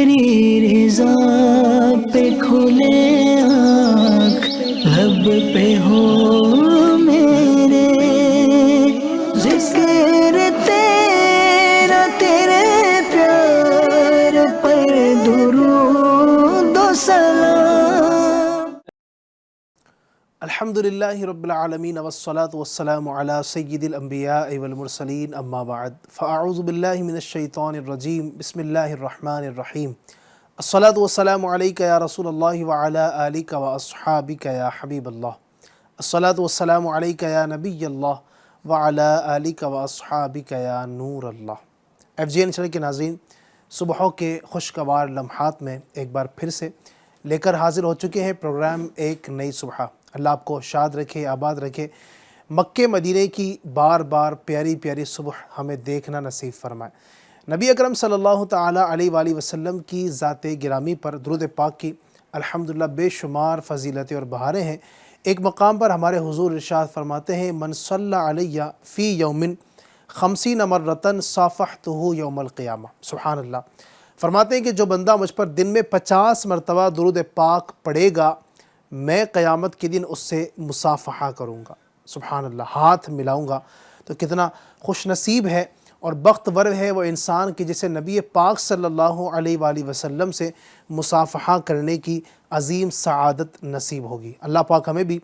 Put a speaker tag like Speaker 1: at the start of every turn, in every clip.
Speaker 1: تیری رضا پہ کھلے آنکھ لب پہ ہو میرے، ذکر تیرا تیرے پیار پر درود و سلام۔
Speaker 2: الحمدللہ رب العالمین والصلاة والسلام علی سید الانبیاء والمرسلین، اما بعد فاعوذ باللہ من الشیطان الرجیم، بسم اللہ الرحمن الرحیم۔ الصلاة والسلام علیکہ یا رسول اللہ وعلی آلکہ واصحابکہ یا حبیب اللہ۔ الصلاة والسلام علیکہ یا نبی اللہ وعلی آلکہ واصحابکہ یا نور اللہ۔ ایف جی این چینل کے ناظرین، صبحوں کے خوشگوار لمحات میں ایک بار پھر سے لے کر حاضر ہو چکے ہیں پروگرام ایک نئی صبح۔ اللہ آپ کو شاد رکھے، آباد رکھے، مکہ مدینہ کی بار بار پیاری پیاری صبح ہمیں دیکھنا نصیب فرمائے۔ نبی اکرم صلی اللہ تعالیٰ علیہ وآلہ وسلم کی ذات گرامی پر درود پاک کی الحمدللہ بے شمار فضیلتیں اور بہاریں ہیں۔ ایک مقام پر ہمارے حضور ارشاد فرماتے ہیں، من صلی علیہ فی یوم 50 مرتن صافحتہ یوم القیامہ۔ سبحان اللہ۔ فرماتے ہیں کہ جو بندہ مجھ پر دن میں 50 مرتبہ درود پاک پڑھے گا، میں قیامت کے دن اس سے مصافحہ کروں گا۔ سبحان اللہ، ہاتھ ملاؤں گا۔ تو کتنا خوش نصیب ہے اور بختور ہے وہ انسان کہ جسے نبی پاک صلی اللہ علیہ وآلہ وسلم سے مصافحہ کرنے کی عظیم سعادت نصیب ہوگی۔ اللہ پاک ہمیں بھی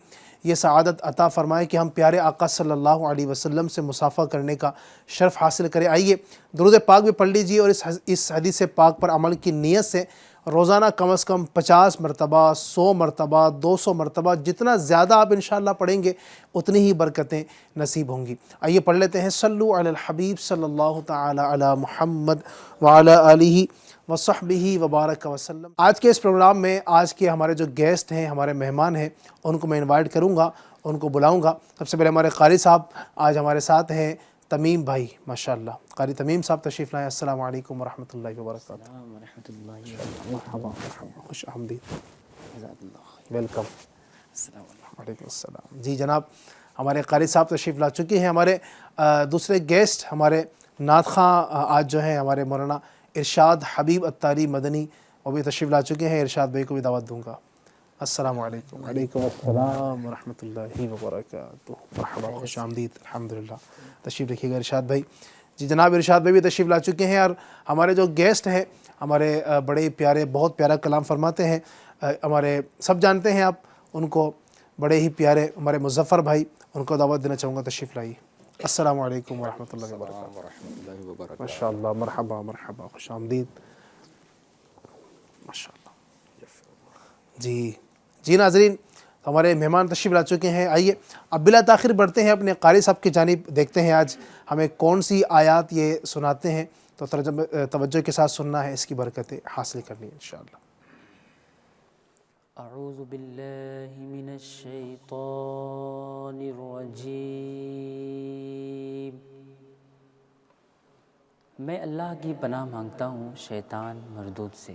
Speaker 2: یہ سعادت عطا فرمائے کہ ہم پیارے آقا صلی اللہ علیہ وسلم سے مصافحہ کرنے کا شرف حاصل کریں۔ آئیے درود پاک بھی پڑھ لیجئے اور اس حدیث پاک پر عمل کی نیت سے روزانہ کم از کم 50 مرتبہ، 100 مرتبہ، 200 مرتبہ، جتنا زیادہ آپ انشاءاللہ پڑھیں گے اتنی ہی برکتیں نصیب ہوں گی۔ آئیے پڑھ لیتے ہیں، صلو علی الحبیب صلی اللہ تعالی علی محمد وعلی آلہ وصحبہ وبارک وسلم۔ آج کے اس پروگرام میں آج کے ہمارے جو گیسٹ ہیں، ہمارے مہمان ہیں، ان کو میں انوائٹ کروں گا، ان کو بلاؤں گا۔ سب سے پہلے ہمارے قاری صاحب آج ہمارے ساتھ ہیں، تمیم بھائی، ماشاءاللہ۔ قاری تمیم صاحب تشریف لائیں۔ السلام علیکم ورحمۃ اللہ وبرکاتہ۔
Speaker 3: السلام ورحمۃ اللہ وبرکاتہ۔
Speaker 2: مرحبا مرحبا، خوش آمدید،
Speaker 3: جزاک اللہ۔
Speaker 2: ویلکم۔
Speaker 3: السلام علیکم۔
Speaker 2: وعلیکم السلام۔ جی جناب، ہمارے قاری صاحب تشریف لا چکے ہیں۔ ہمارے دوسرے گیسٹ ہمارے نعت خواں آج جو ہیں ہمارے مولانا ارشاد حبیب اتاری مدنی، وہ بھی تشریف لا چکے ہیں۔ ارشاد بھائی کو بھی دعوت دوں گا۔ السلام علیکم۔ وعلیکم السلام ورحمۃ اللہ وبرکاتہ۔ مرحبا، خوش آمدید، الحمدللہ۔ تشریف رکھیے گا ارشاد بھائی۔ جی جناب، ارشاد بھائی بھی تشریف لا چکے ہیں، اور ہمارے جو گیسٹ ہیں ہمارے بڑے پیارے، بہت پیارا کلام فرماتے ہیں، ہمارے سب جانتے ہیں آپ ان کو، بڑے ہی پیارے ہمارے مظفر بھائی، ان کو دعوت دینا چاہوں گا، تشریف لائیے۔ السلام علیکم ورحمۃ اللہ وبرکاتہ۔
Speaker 3: ورحمۃ اللہ وبرکاتہ۔
Speaker 2: ماشاء اللہ، مرحبا مرحبا، خوش آمدید، ماشاء اللہ۔ جی ناظرین، ہمارے مہمان تشریف لا چکے ہیں۔ آئیے اب بلا تاخیر بڑھتے ہیں اپنے قاری صاحب کی جانب، دیکھتے ہیں آج ہمیں کون سی آیات یہ سناتے ہیں، تو توجہ کے ساتھ سننا ہے، اس کی برکتیں حاصل کرنی ہے انشاءاللہ۔
Speaker 3: اعوذ باللہ من الشیطان الرجیم۔ میں اللہ کی پناہ مانگتا ہوں شیطان مردود سے۔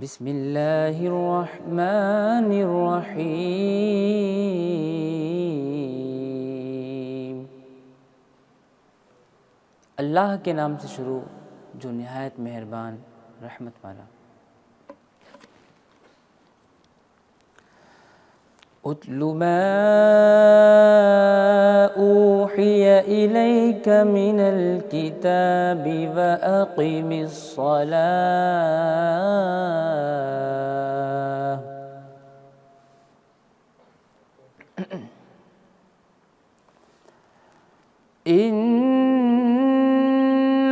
Speaker 3: بسم اللہ الرحمن الرحیم۔ اللہ کے نام سے شروع جو نہایت مہربان، رحمت والا۔ اتل ما اوحی الیک من الکتاب واقم الصلاۃ۔ ان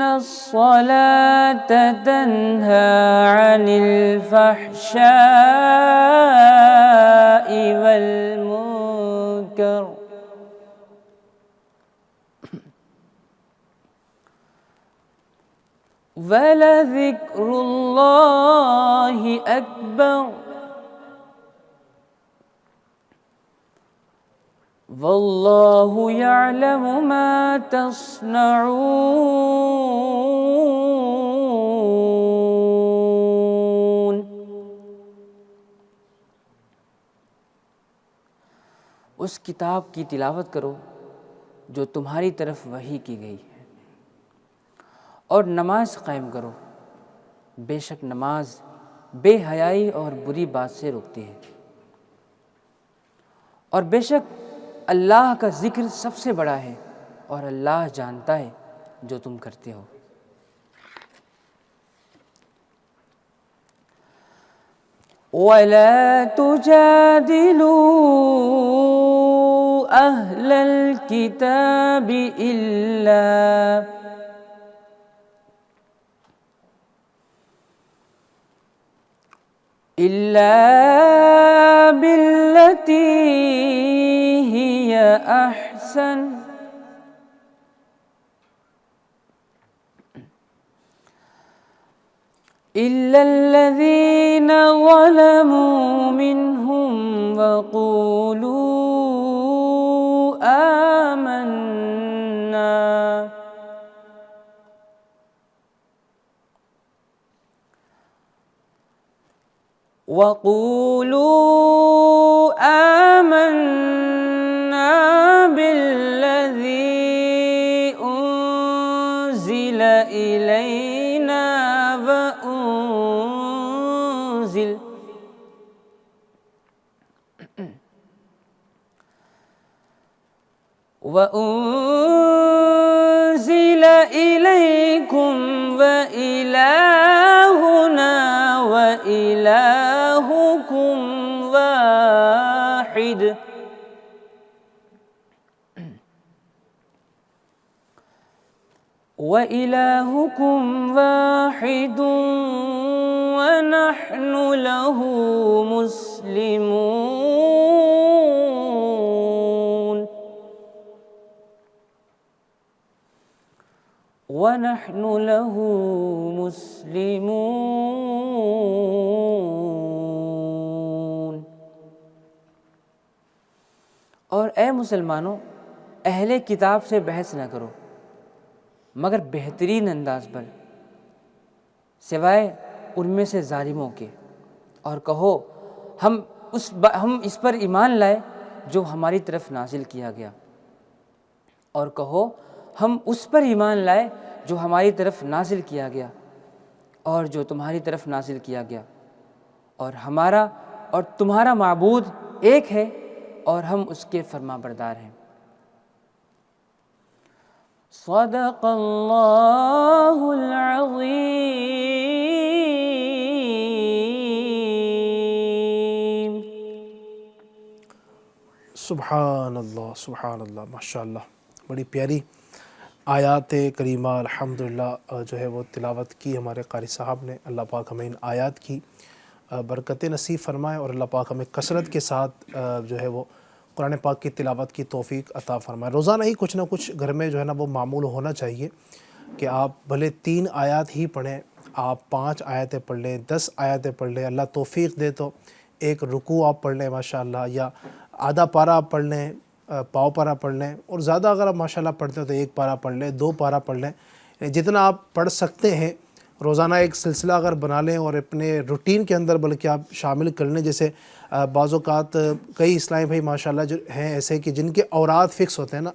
Speaker 3: الصلاة تنہی عن الفحشاء والمنکر ولذکر اللہ اکبر واللہ یعلم ما تصنعون۔ اس کتاب کی تلاوت کرو جو تمہاری طرف وحی کی گئی ہے، اور نماز قائم کرو، بے شک نماز بے حیائی اور بری بات سے روکتی ہے، اور بے شک اللہ کا ذکر سب سے بڑا ہے، اور اللہ جانتا ہے جو تم کرتے ہو۔ وَلَا تُجَادِلُوا أَهْلَ الْكِتَابِ إِلَّا بِالَّتِي هِيَ أَحْسَنُ إِلَّا الَّذِينَ ظَلَمُوا مِنْهُمْ وَقُولُوا آمَنَّا بِالَّذِي أُنزِلَ إِلَيْنَا وَأُنزِلَ إِلَيْكُمْ وَإِلَٰهُنَا وَإِلَٰهُكُمْ وَاحِدٌ وَنَحْنُ لَهُ مُسْلِمُونَ وَنَحْنُ لَهُ مُسْلِمُونَ۔ اور اے مسلمانوں، اہل کتاب سے بحث نہ کرو مگر بہترین انداز پر، سوائے ان میں سے ظالموں کے، اور کہو ہم اس پر ایمان لائے جو ہماری طرف نازل کیا گیا، اور کہو ہم اس پر ایمان لائے جو ہماری طرف نازل کیا گیا اور جو تمہاری طرف نازل کیا گیا، اور ہمارا اور تمہارا معبود ایک ہے اور ہم اس کے فرما بردار ہیں۔ صدق اللہ العظیم۔
Speaker 2: سبحان اللہ، سبحان اللہ، ماشاءاللہ، بڑی پیاری آیات کریمہ الحمدللہ جو ہے وہ تلاوت کی ہمارے قاری صاحب نے۔ اللہ پاک ہمیں ان آیات کی برکتیں نصیب فرمائے، اور اللہ پاک ہمیں کثرت کے ساتھ جو ہے وہ قرآن پاک کی تلاوت کی توفیق عطا فرمائے۔ روزانہ ہی کچھ نہ کچھ گھر میں جو ہے نا وہ معمول ہونا چاہیے کہ آپ بھلے 3 آیات ہی پڑھیں، آپ 5 آیتیں پڑھ لیں، 10 آیتیں پڑھ لیں، اللہ توفیق دے تو ایک رکوع آپ پڑھ لیں ماشاءاللہ، یا آدھا پارہ آپ پڑھ لیں، پاؤ پارہ پڑھ لیں، اور زیادہ اگر آپ ماشاءاللہ پڑھتے ہیں تو 1 پارہ پڑھ لیں، 2 پارہ پڑھ لیں، جتنا آپ پڑھ سکتے ہیں روزانہ ایک سلسلہ اگر بنا لیں اور اپنے روٹین کے اندر بلکہ آپ شامل کر لیں۔ جیسے بعض اوقات کئی اسلامی بھائی ماشاءاللہ جو ہیں ایسے کہ جن کے اوراد فکس ہوتے ہیں نا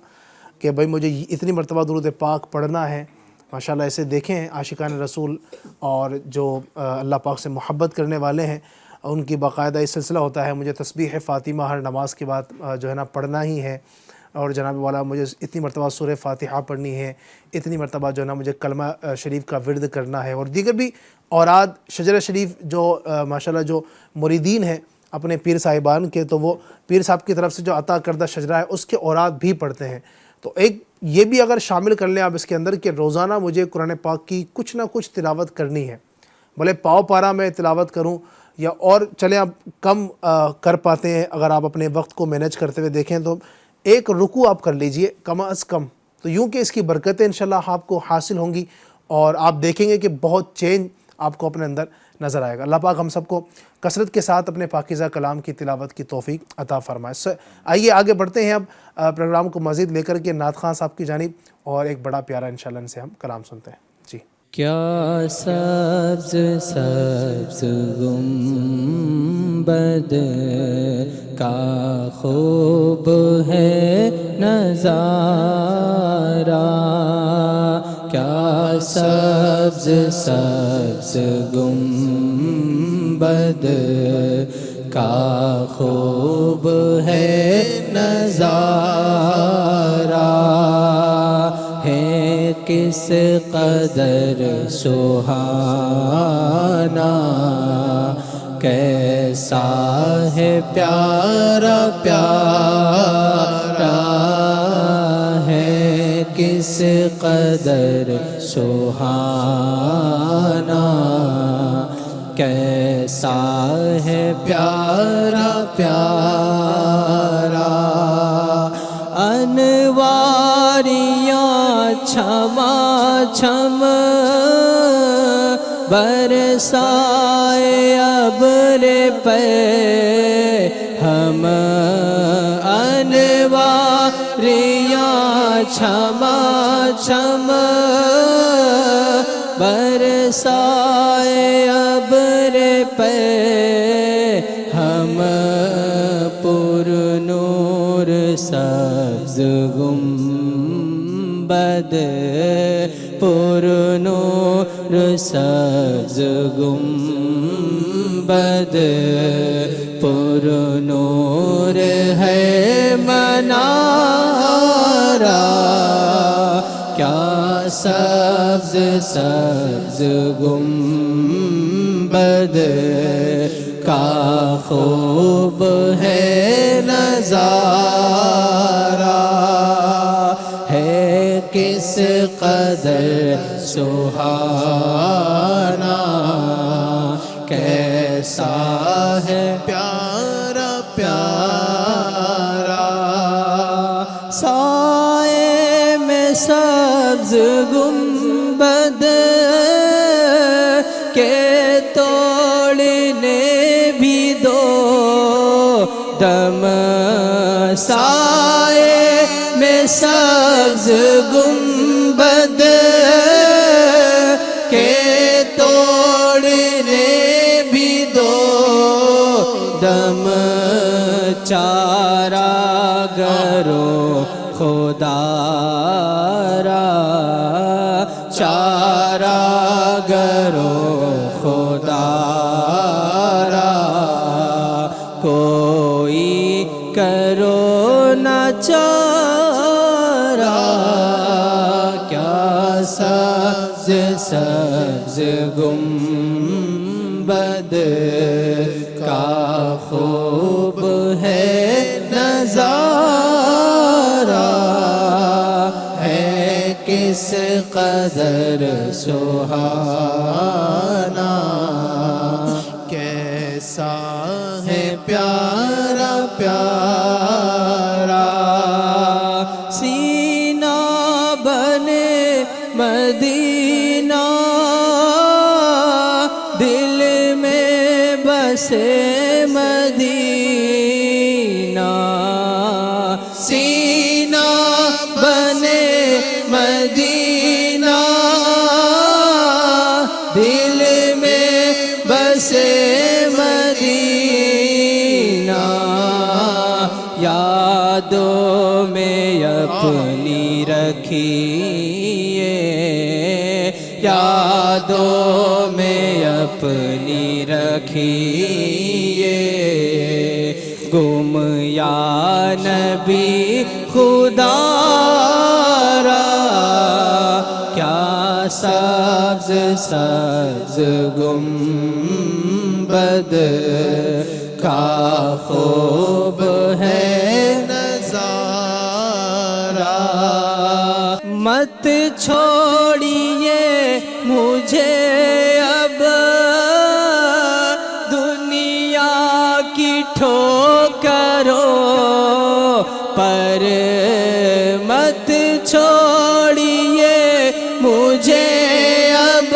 Speaker 2: کہ بھائی مجھے اتنی مرتبہ درود پاک پڑھنا ہے، ماشاءاللہ ایسے دیکھیں ہیں عاشقان رسول اور جو اللہ پاک سے محبت کرنے والے ہیں، ان کی باقاعدہ یہ سلسلہ ہوتا ہے مجھے تسبیح فاطمہ ہر نماز کے بعد جو ہے نا پڑھنا ہی ہے، اور جناب والا مجھے اتنی مرتبہ سورہ فاتحہ پڑھنی ہے، اتنی مرتبہ جو ہے نا مجھے کلمہ شریف کا ورد کرنا ہے، اور دیگر بھی اوراد شجرہ شریف جو ماشاءاللہ جو مریدین ہیں اپنے پیر صاحبان کے، تو وہ پیر صاحب کی طرف سے جو عطا کردہ شجرہ ہے اس کے اوراد بھی پڑھتے ہیں۔ تو ایک یہ بھی اگر شامل کر لیں آپ اس کے اندر کہ روزانہ مجھے قرآن پاک کی کچھ نہ کچھ تلاوت کرنی ہے، بھلے پاؤ پارہ میں تلاوت کروں یا اور چلیں آپ کم کر پاتے ہیں، اگر آپ اپنے وقت کو مینیج کرتے ہوئے دیکھیں تو 1 رکوع آپ کر لیجئے کم از کم، تو یوں کہ اس کی برکتیں انشاءاللہ آپ کو حاصل ہوں گی، اور آپ دیکھیں گے کہ بہت چینج آپ کو اپنے اندر نظر آئے گا۔ اللہ پاک ہم سب کو کثرت کے ساتھ اپنے پاکیزہ کلام کی تلاوت کی توفیق عطا فرمائے۔ آئیے آگے بڑھتے ہیں اب پروگرام کو مزید لے کر کے نعت خواں صاحب کی جانب، اور ایک بڑا پیارا انشاءاللہ ان سے ہم کلام سنتے ہیں۔ جی
Speaker 4: کیا سبز سبز گنبد کا خوب ہے نظارہ، کیا سبز سبز گنبد کا خوب ہے نظارہ ہے کس قدر سہانا کیسا ہے پیارا پیارا ہے کس قدر سہانا کیسا ہے پیارا پیارا انواریاں چھما چھم برسائے ابر پہ ہم انواریاں چھما چھم برسائے ابر پہ ہم پر نور سبز گنبد پر نور سبز گنبد پر نور ہے منارہ کیا سبز سبز گنبد کا خوب ہے نظارہ ہے کس قدر سہانا کیسا ہے پیارا پیارا سائے میں سبز گنبد کے توڑنے بھی دو دم سائے میں سبز گنبد کے توڑنے بھی دو دم چارہ گرو خدا را چارہ گرو خدا را کوئی کرو نہ چارہ کیا سبز سبز گنبد کا خوب ہے نظارہ ہے کس قدر سہانا کیسا ہے پیارا پیارا سینہ بنے مدینہ دل میں بسے مدینہ سینہ بنے مدینہ دل میں بسے مدینہ یادوں میں اپنی رکھیے یادوں میں اپنی رکھیے گم یا نبی خدا را کیا سبز سبز گنبد کا خوب ہے نظارہ مت چھوڑیے مجھے اب دنیا کی ٹھوکروں پر مت چھوڑیے مجھے اب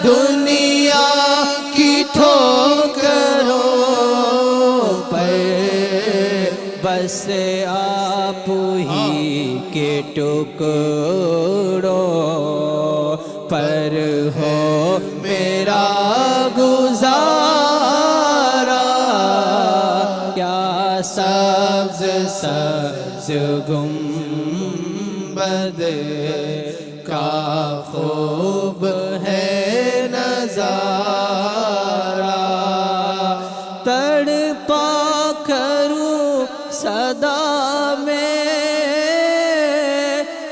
Speaker 4: دنیا کی ٹھوکروں پر بس آپ ہی کے ٹکڑوں پر ہو میرا گزارا کیا سبز سبز گنبد خوب ہے نظارہ تڑپا کروں صدا میں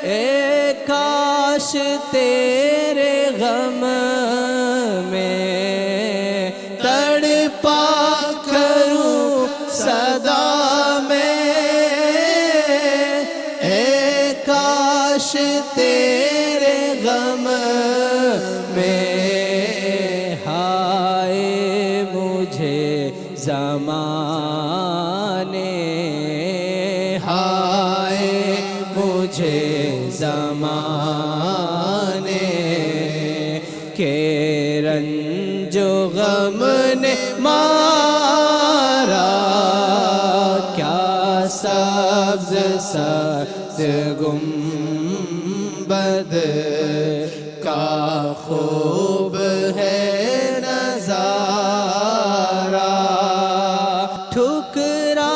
Speaker 4: اے کاش تیرے غم میں تڑپا کروں صدا میں اے کاش تیرے غم میں ہائے مجھے زمانے ہائے مجھے زمانے کے رنج و غم نے مارا کیا سبز سبز گنبد کا خوب ہے نظارہ ٹھکرا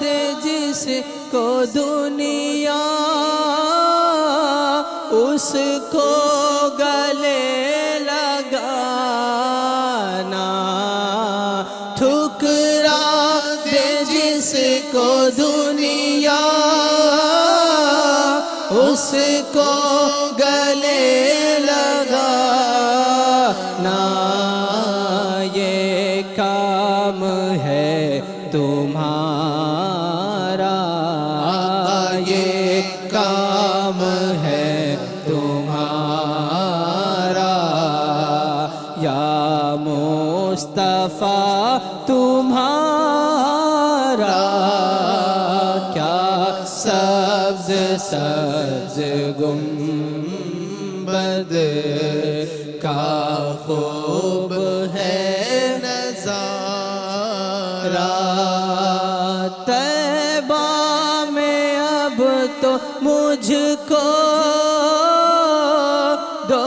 Speaker 4: دے جس کو دنیا اس کو گلے لگانا ٹھکرا دے جس کو دنیا اس کو گلے لگانا یہ کام ہے تمہارا یہ کام ہے تمہارا یا مصطفیٰ تمہارا کیا سبز سبز گنبد کا خوب ہے نظارہ طیبہ میں اب تو مجھ کو دو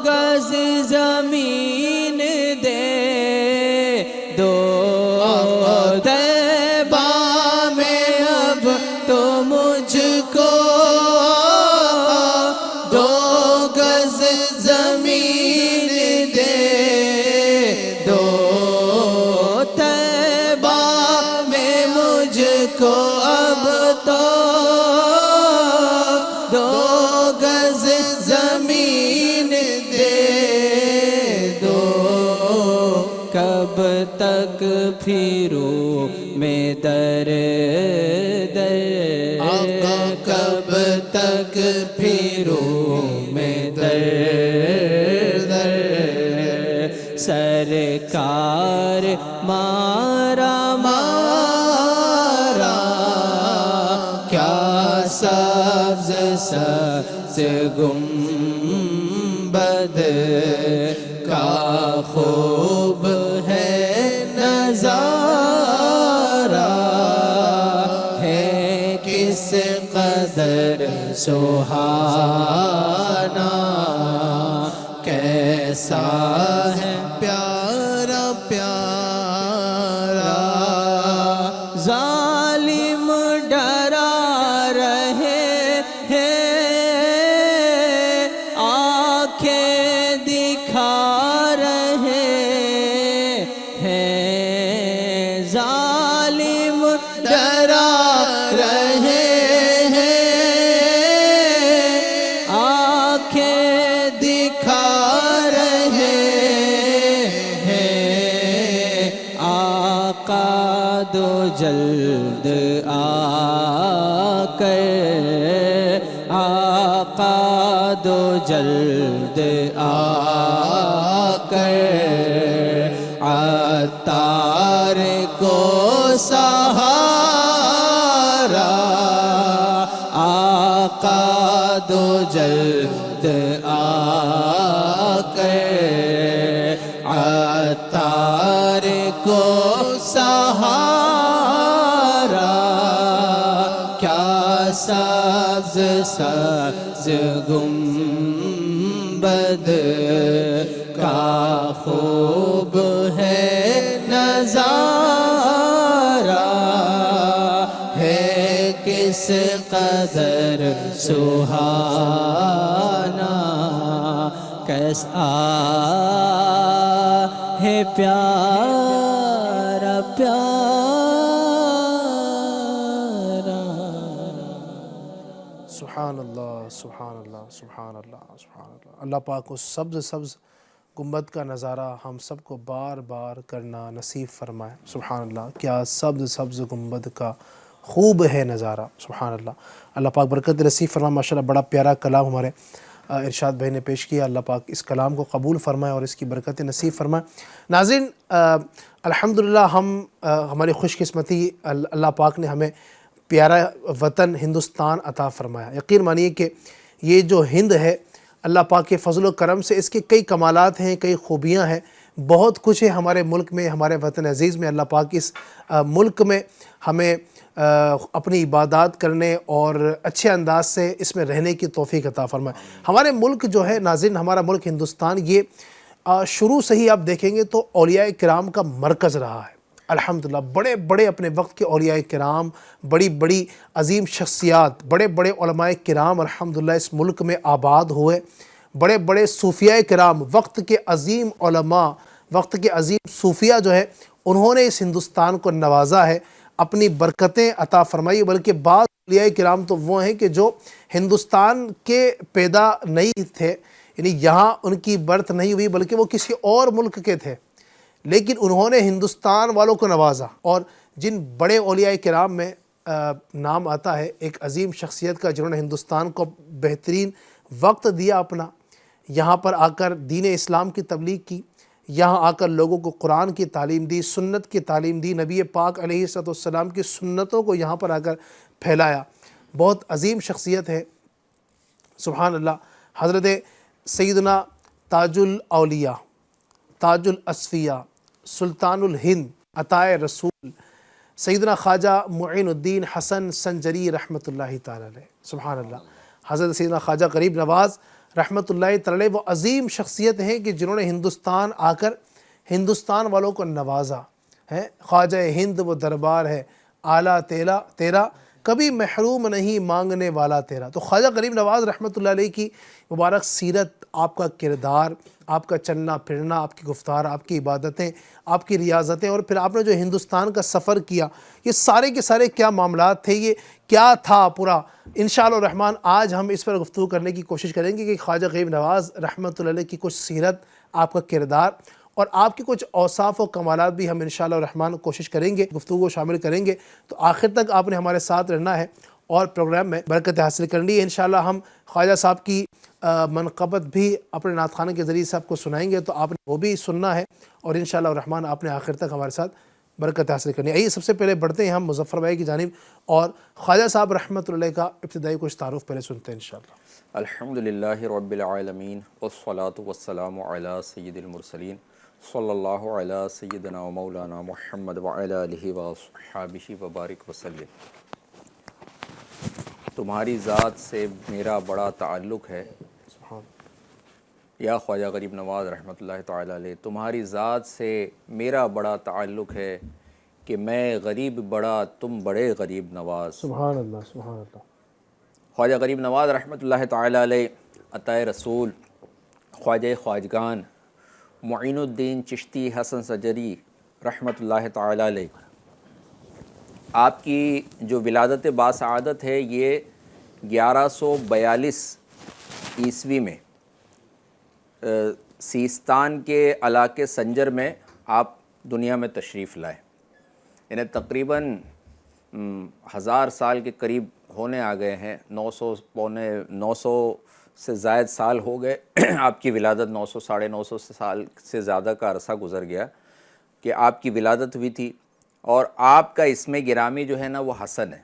Speaker 4: گز زمین دے دو طیبہ میں اب تو مجھ کو دو گز زمین دے دو طیبہ میں مجھ کو اب تو دو گز زمین دے دو کب تک پھروں میں در در کب تک پھروں میں در در سرکار مارا مارا کیا سبز سبز گنبد کا خوب ہے نظارہ ہے کس قدر سہانا کیسا ہے پیارا پیارا ظالم ڈرا رہے ہیں آنکھیں دکھا رہے ہیں ظالم ڈرا رہے دکھا رہے ہیں آقا دو جلد آ کر آقا دو جلد آ کر عطار کو سہارا آقا دو جلد آ کر عطار کو سہارا کیا سبز سبز گنبد کا خوب ہے نظارہ ہے کس قدر سہانا کیسا ہے پیارا پیارا.
Speaker 2: سبحان اللہ سبحان اللہ سبحان اللہ سبحان اللہ. اللہ پاک اس سبز سبز گنبد کا نظارہ ہم سب کو بار بار کرنا نصیب فرمائے. سبحان اللہ، کیا سبز سبز گنبد کا خوب ہے نظارہ. سبحان اللہ. اللہ پاک برکت نصیب فرمائے. ماشاءاللہ بڑا پیارا کلام ہمارے ارشاد بھائی نے پیش کیا. اللہ پاک اس کلام کو قبول فرمائے اور اس کی برکت نصیب فرمائے. ناظرین، الحمدللہ ہماری خوش قسمتی اللہ پاک نے ہمیں پیارا وطن ہندوستان عطا فرمایا. یقین مانیے کہ یہ جو ہند ہے، اللہ پاک کے فضل و کرم سے اس کے کئی کمالات ہیں، کئی خوبیاں ہیں، بہت کچھ ہے ہمارے ملک میں، ہمارے وطن عزیز میں. اللہ پاک اس ملک میں ہمیں اپنی عبادات کرنے اور اچھے انداز سے اس میں رہنے کی توفیق عطا فرمائے. ہمارے ملک جو ہے ناظرین، ہمارا ملک ہندوستان، یہ شروع سے ہی آپ دیکھیں گے تو اولیاء کرام کا مرکز رہا ہے. الحمدللہ بڑے بڑے اپنے وقت کے اولیاء کرام، بڑی بڑی عظیم شخصیات، بڑے بڑے علماء کرام الحمدللہ اس ملک میں آباد ہوئے. بڑے بڑے صوفیاء کرام، وقت کے عظیم علماء، وقت کے عظیم صوفیاء جو ہے، انہوں نے اس ہندوستان کو نوازا ہے، اپنی برکتیں عطا فرمائی. بلکہ بعض اولیاء کرام تو وہ ہیں کہ جو ہندوستان کے پیدا نہیں تھے، یعنی یہاں ان کی برتھ نہیں ہوئی، بلکہ وہ کسی اور ملک کے تھے، لیکن انہوں نے ہندوستان والوں کو نوازا. اور جن بڑے اولیاء کرام میں نام آتا ہے ایک عظیم شخصیت کا، جنہوں نے ہندوستان کو بہترین وقت دیا اپنا، یہاں پر آ کر دین اسلام کی تبلیغ کی، یہاں آ کر لوگوں کو قرآن کی تعلیم دی، سنت کی تعلیم دی، نبی پاک علیہ السلام کی سنتوں کو یہاں پر آ کر پھیلایا. بہت عظیم شخصیت ہے. سبحان اللہ. حضرت سیدنا تاج الاولیاء، تاج الاصفیاء، سلطان الہند، عطائے رسول، سیدنا خواجہ معین الدین حسن سنجری رحمۃ اللہ تعالیٰ علیہ. سبحان اللہ. حضرت سیدنا خواجہ غریب نواز رحمۃ اللہ تعالیٰ علیہ وہ عظیم شخصیت ہیں کہ جنہوں نے ہندوستان آ کر ہندوستان والوں کو نوازا ہے. خواجہ ہند وہ دربار ہے اعلیٰ تیرا، کبھی محروم نہیں مانگنے والا تیرا. تو خواجہ غریب نواز رحمۃ اللہ علیہ کی مبارک سیرت، آپ کا کردار، آپ کا چلنا پھرنا، آپ کی گفتار، آپ کی عبادتیں، آپ کی ریاضتیں، اور پھر آپ نے جو ہندوستان کا سفر کیا، یہ سارے کے سارے کیا معاملات تھے، یہ کیا تھا پورا. انشاءاللہ الرحمن آج ہم اس پر گفتگو کرنے کی کوشش کریں گے کہ خواجہ غریب نواز رحمۃ اللہ علیہ کی کچھ سیرت، آپ کا کردار اور آپ کے کچھ اوصاف و کمالات بھی ہم انشاءاللہ الرحمن کوشش کریں گے، گفتگو کو شامل کریں گے. تو آخر تک آپ نے ہمارے ساتھ رہنا ہے اور پروگرام میں برکت حاصل کرنی ہے. انشاءاللہ ہم خواجہ صاحب کی منقبت بھی اپنے نعت خانے کے ذریعے سے آپ کو سنائیں گے، تو آپ نے وہ بھی سننا ہے اور انشاءاللہ الرحمن آپ نے آخر تک ہمارے ساتھ برکت حاصل کرنی ہے. آئیے سب سے پہلے بڑھتے ہیں ہم مظفر بھائی کی جانب اور خواجہ صاحب رحمۃ اللہ کا ابتدائی کچھ تعارف پہلے سنتے ہیں انشاءاللہ.
Speaker 5: الحمدللہ رب العالمین والصلاة والسلام علی سید المرسلین صلی اللہ علی سیدنا و مولانا محمد وعلی آلہ وصحبہ وبارک وسلم. تمہاری ذات سے میرا بڑا تعلق ہے یا خواجہ غریب نواز رحمۃ اللہ تعالیٰ علیہ، تمہاری ذات سے میرا بڑا تعلق ہے کہ میں غریب بڑا تم بڑے غریب نواز.
Speaker 2: سبحان اللہ سبحان اللہ.
Speaker 5: خواجہ غریب نواز رحمۃ اللہ تعالیٰ علیہ عطائے رسول، خواجہ خواجگان معین الدین چشتی حسن سنجری رحمۃ اللہ تعالیٰ علیہ، آپ کی جو ولادت باسعادت ہے یہ 1142 عیسوی میں سیستان کے علاقے سنجر میں آپ دنیا میں تشریف لائے. یعنی تقریباً 1000 سال کے قریب ہونے آ گئے ہیں، 900 سے زائد سال ہو گئے آپ کی ولادت، 900 ساڑھے 900 سال سے زیادہ کا عرصہ گزر گیا کہ آپ کی ولادت ہوئی تھی. اور آپ کا اسم گرامی جو ہے نا وہ حسن ہے.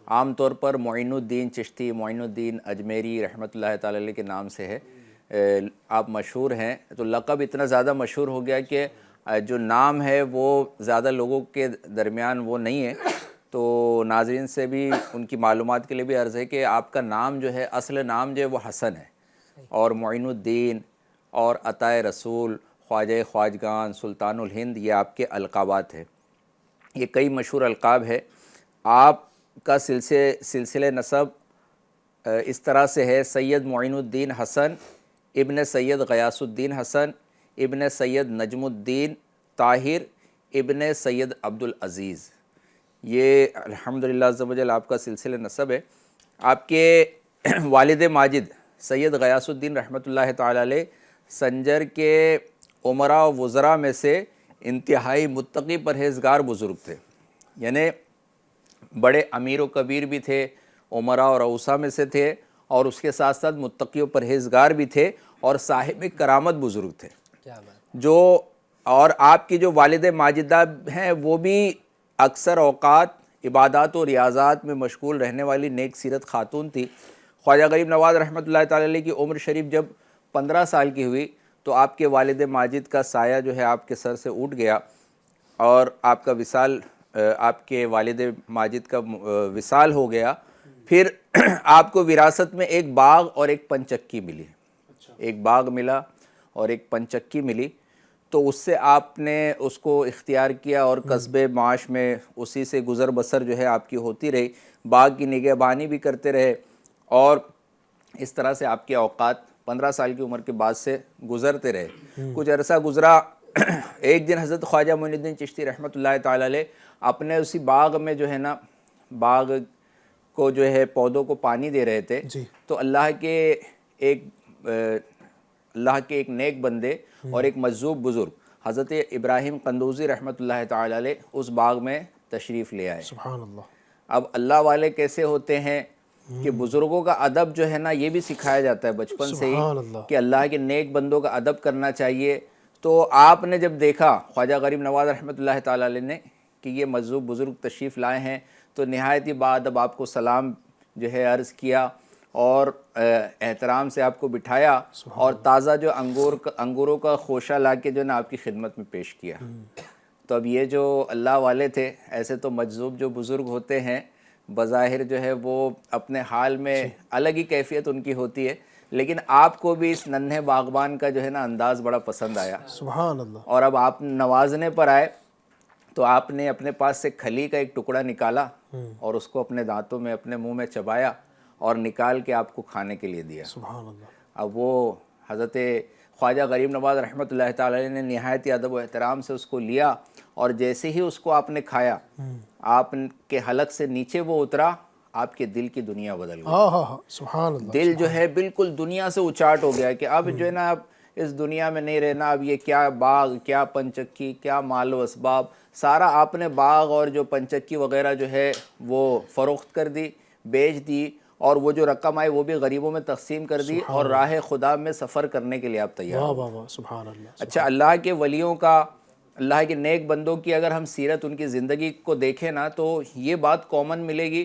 Speaker 5: عام طور پر معین الدین چشتی، معین الدین اجمیری رحمۃ اللہ تعالی علیہ کے نام سے ہے آپ مشہور ہیں. تو لقب اتنا زیادہ مشہور ہو گیا کہ جو نام ہے وہ زیادہ لوگوں کے درمیان وہ نہیں ہے. تو ناظرین سے بھی ان کی معلومات کے لیے بھی عرض ہے کہ آپ کا نام جو ہے، اصل نام جو ہے وہ حسن ہے، اور معین الدین اور عطائے رسول، خواجہ خواجگان، سلطان الہند یہ آپ کے القابات ہیں. یہ کئی مشہور القاب ہے. آپ کا سلسلہ نسب اس طرح سے ہے: سید معین الدین حسن ابن سید غیاث الدین حسن، ابن سید نجم الدین طاہر، ابن سید عبدالعزیز۔ یہ الحمدللہ عز و جل آپ کا سلسلہ نسب ہے۔ آپ کے والد ماجد سید غیاث الدین رحمۃ اللہ تعالی علیہ سنجر کے امراء و وزراء میں سے انتہائی متقی پرہیزگار بزرگ تھے، یعنی بڑے امیر و کبیر بھی تھے، امراء اور اوصا میں سے تھے، اور اس کے ساتھ ساتھ متقی و پرہیزگار بھی تھے، اور صاحب کرامت بزرگ تھے۔ جو اور آپ کی جو والد ماجدہ ہیں وہ بھی اکثر اوقات عبادات و ریاضات میں مشغول رہنے والی نیک سیرت خاتون تھی۔ خواجہ غریب نواز رحمۃ اللہ تعالی علیہ کی عمر شریف جب 15 سال کی ہوئی تو آپ کے والد ماجد کا سایہ جو ہے آپ کے سر سے اٹھ گیا، اور آپ کا وصال، آپ کے والد ماجد کا وصال ہو گیا۔ پھر آپ کو وراثت میں ایک باغ اور ایک پنچکی ملی، ایک باغ ملا اور ایک پنچکی ملی، تو اس سے آپ نے اس کو اختیار کیا اور قصب معاش میں اسی سے گزر بسر جو ہے آپ کی ہوتی رہی، باغ کی نگہبانی بھی کرتے رہے، اور اس طرح سے آپ کے اوقات 15 سال کی عمر کے بعد سے گزرتے رہے۔ کچھ عرصہ گزرا، ایک دن حضرت خواجہ معین الدین چشتی رحمۃ اللہ تعالی علیہ اپنے اسی باغ میں جو ہے نا، باغ کو جو ہے پودوں کو پانی دے رہے تھے، تو اللہ کے ایک نیک بندے اور ایک مجذوب بزرگ حضرت ابراہیم قندوزی رحمۃ اللہ تعالی علیہ اس باغ میں تشریف لے آئے۔
Speaker 2: سبحان اللہ۔
Speaker 5: اب اللہ والے کیسے ہوتے ہیں کہ بزرگوں کا ادب جو ہے نا یہ بھی سکھایا جاتا ہے بچپن سے ہی کہ اللہ کے نیک بندوں کا ادب کرنا چاہیے۔ تو آپ نے جب دیکھا خواجہ غریب نواز رحمۃ اللہ تعالی علیہ نے کہ یہ مجذوب بزرگ تشریف لائے ہیں، تو نہایت ہی باادب آپ کو سلام جو ہے عرض کیا، اور احترام سے آپ کو بٹھایا، اور تازہ جو انگوروں کا خوشہ لا کے جو نا آپ کی خدمت میں پیش کیا۔ تو اب یہ جو اللہ والے تھے، ایسے تو مجذوب جو بزرگ ہوتے ہیں بظاہر جو ہے وہ اپنے حال میں الگ ہی کیفیت ان کی ہوتی ہے، لیکن آپ کو بھی اس ننھے باغبان کا جو ہے نا انداز بڑا پسند آیا،
Speaker 2: سبحان اللہ۔
Speaker 5: اور اب آپ نوازنے پر آئے تو آپ نے اپنے پاس سے کھلی کا ایک ٹکڑا نکالا اور اس کو اپنے دانتوں میں اپنے منہ میں چبایا اور نکال کے آپ کو کھانے کے لیے دیا۔
Speaker 2: سبحان اللہ۔
Speaker 5: اب وہ حضرت خواجہ غریب نواز رحمۃ اللہ تعالی علیہ نے نہایت ہی ادب و احترام سے اس کو لیا، اور جیسے ہی اس کو آپ نے کھایا، آپ کے حلق سے نیچے وہ اترا، آپ کے دل کی دنیا بدل گئی۔
Speaker 2: سبحان اللہ۔
Speaker 5: دل جو ہے بالکل دنیا سے اچاٹ ہو گیا کہ اب جو ہے نا اب اس دنیا میں نہیں رہنا، اب یہ کیا باغ، کیا پنچکی، کیا مال و اسباب، سارا آپ نے باغ اور جو پنچکی وغیرہ جو ہے وہ فروخت کر دی، بیچ دی، اور وہ جو رقم آئی وہ بھی غریبوں میں تقسیم کر دی، اور راہ خدا میں سفر کرنے کے لیے آپ تیار ہو۔
Speaker 2: واہ واہ، سبحان اللہ۔
Speaker 5: اچھا، اللہ کے ولیوں کا، اللہ کے نیک بندوں کی اگر ہم سیرت، ان کی زندگی کو دیکھیں نا، تو یہ بات کامن ملے گی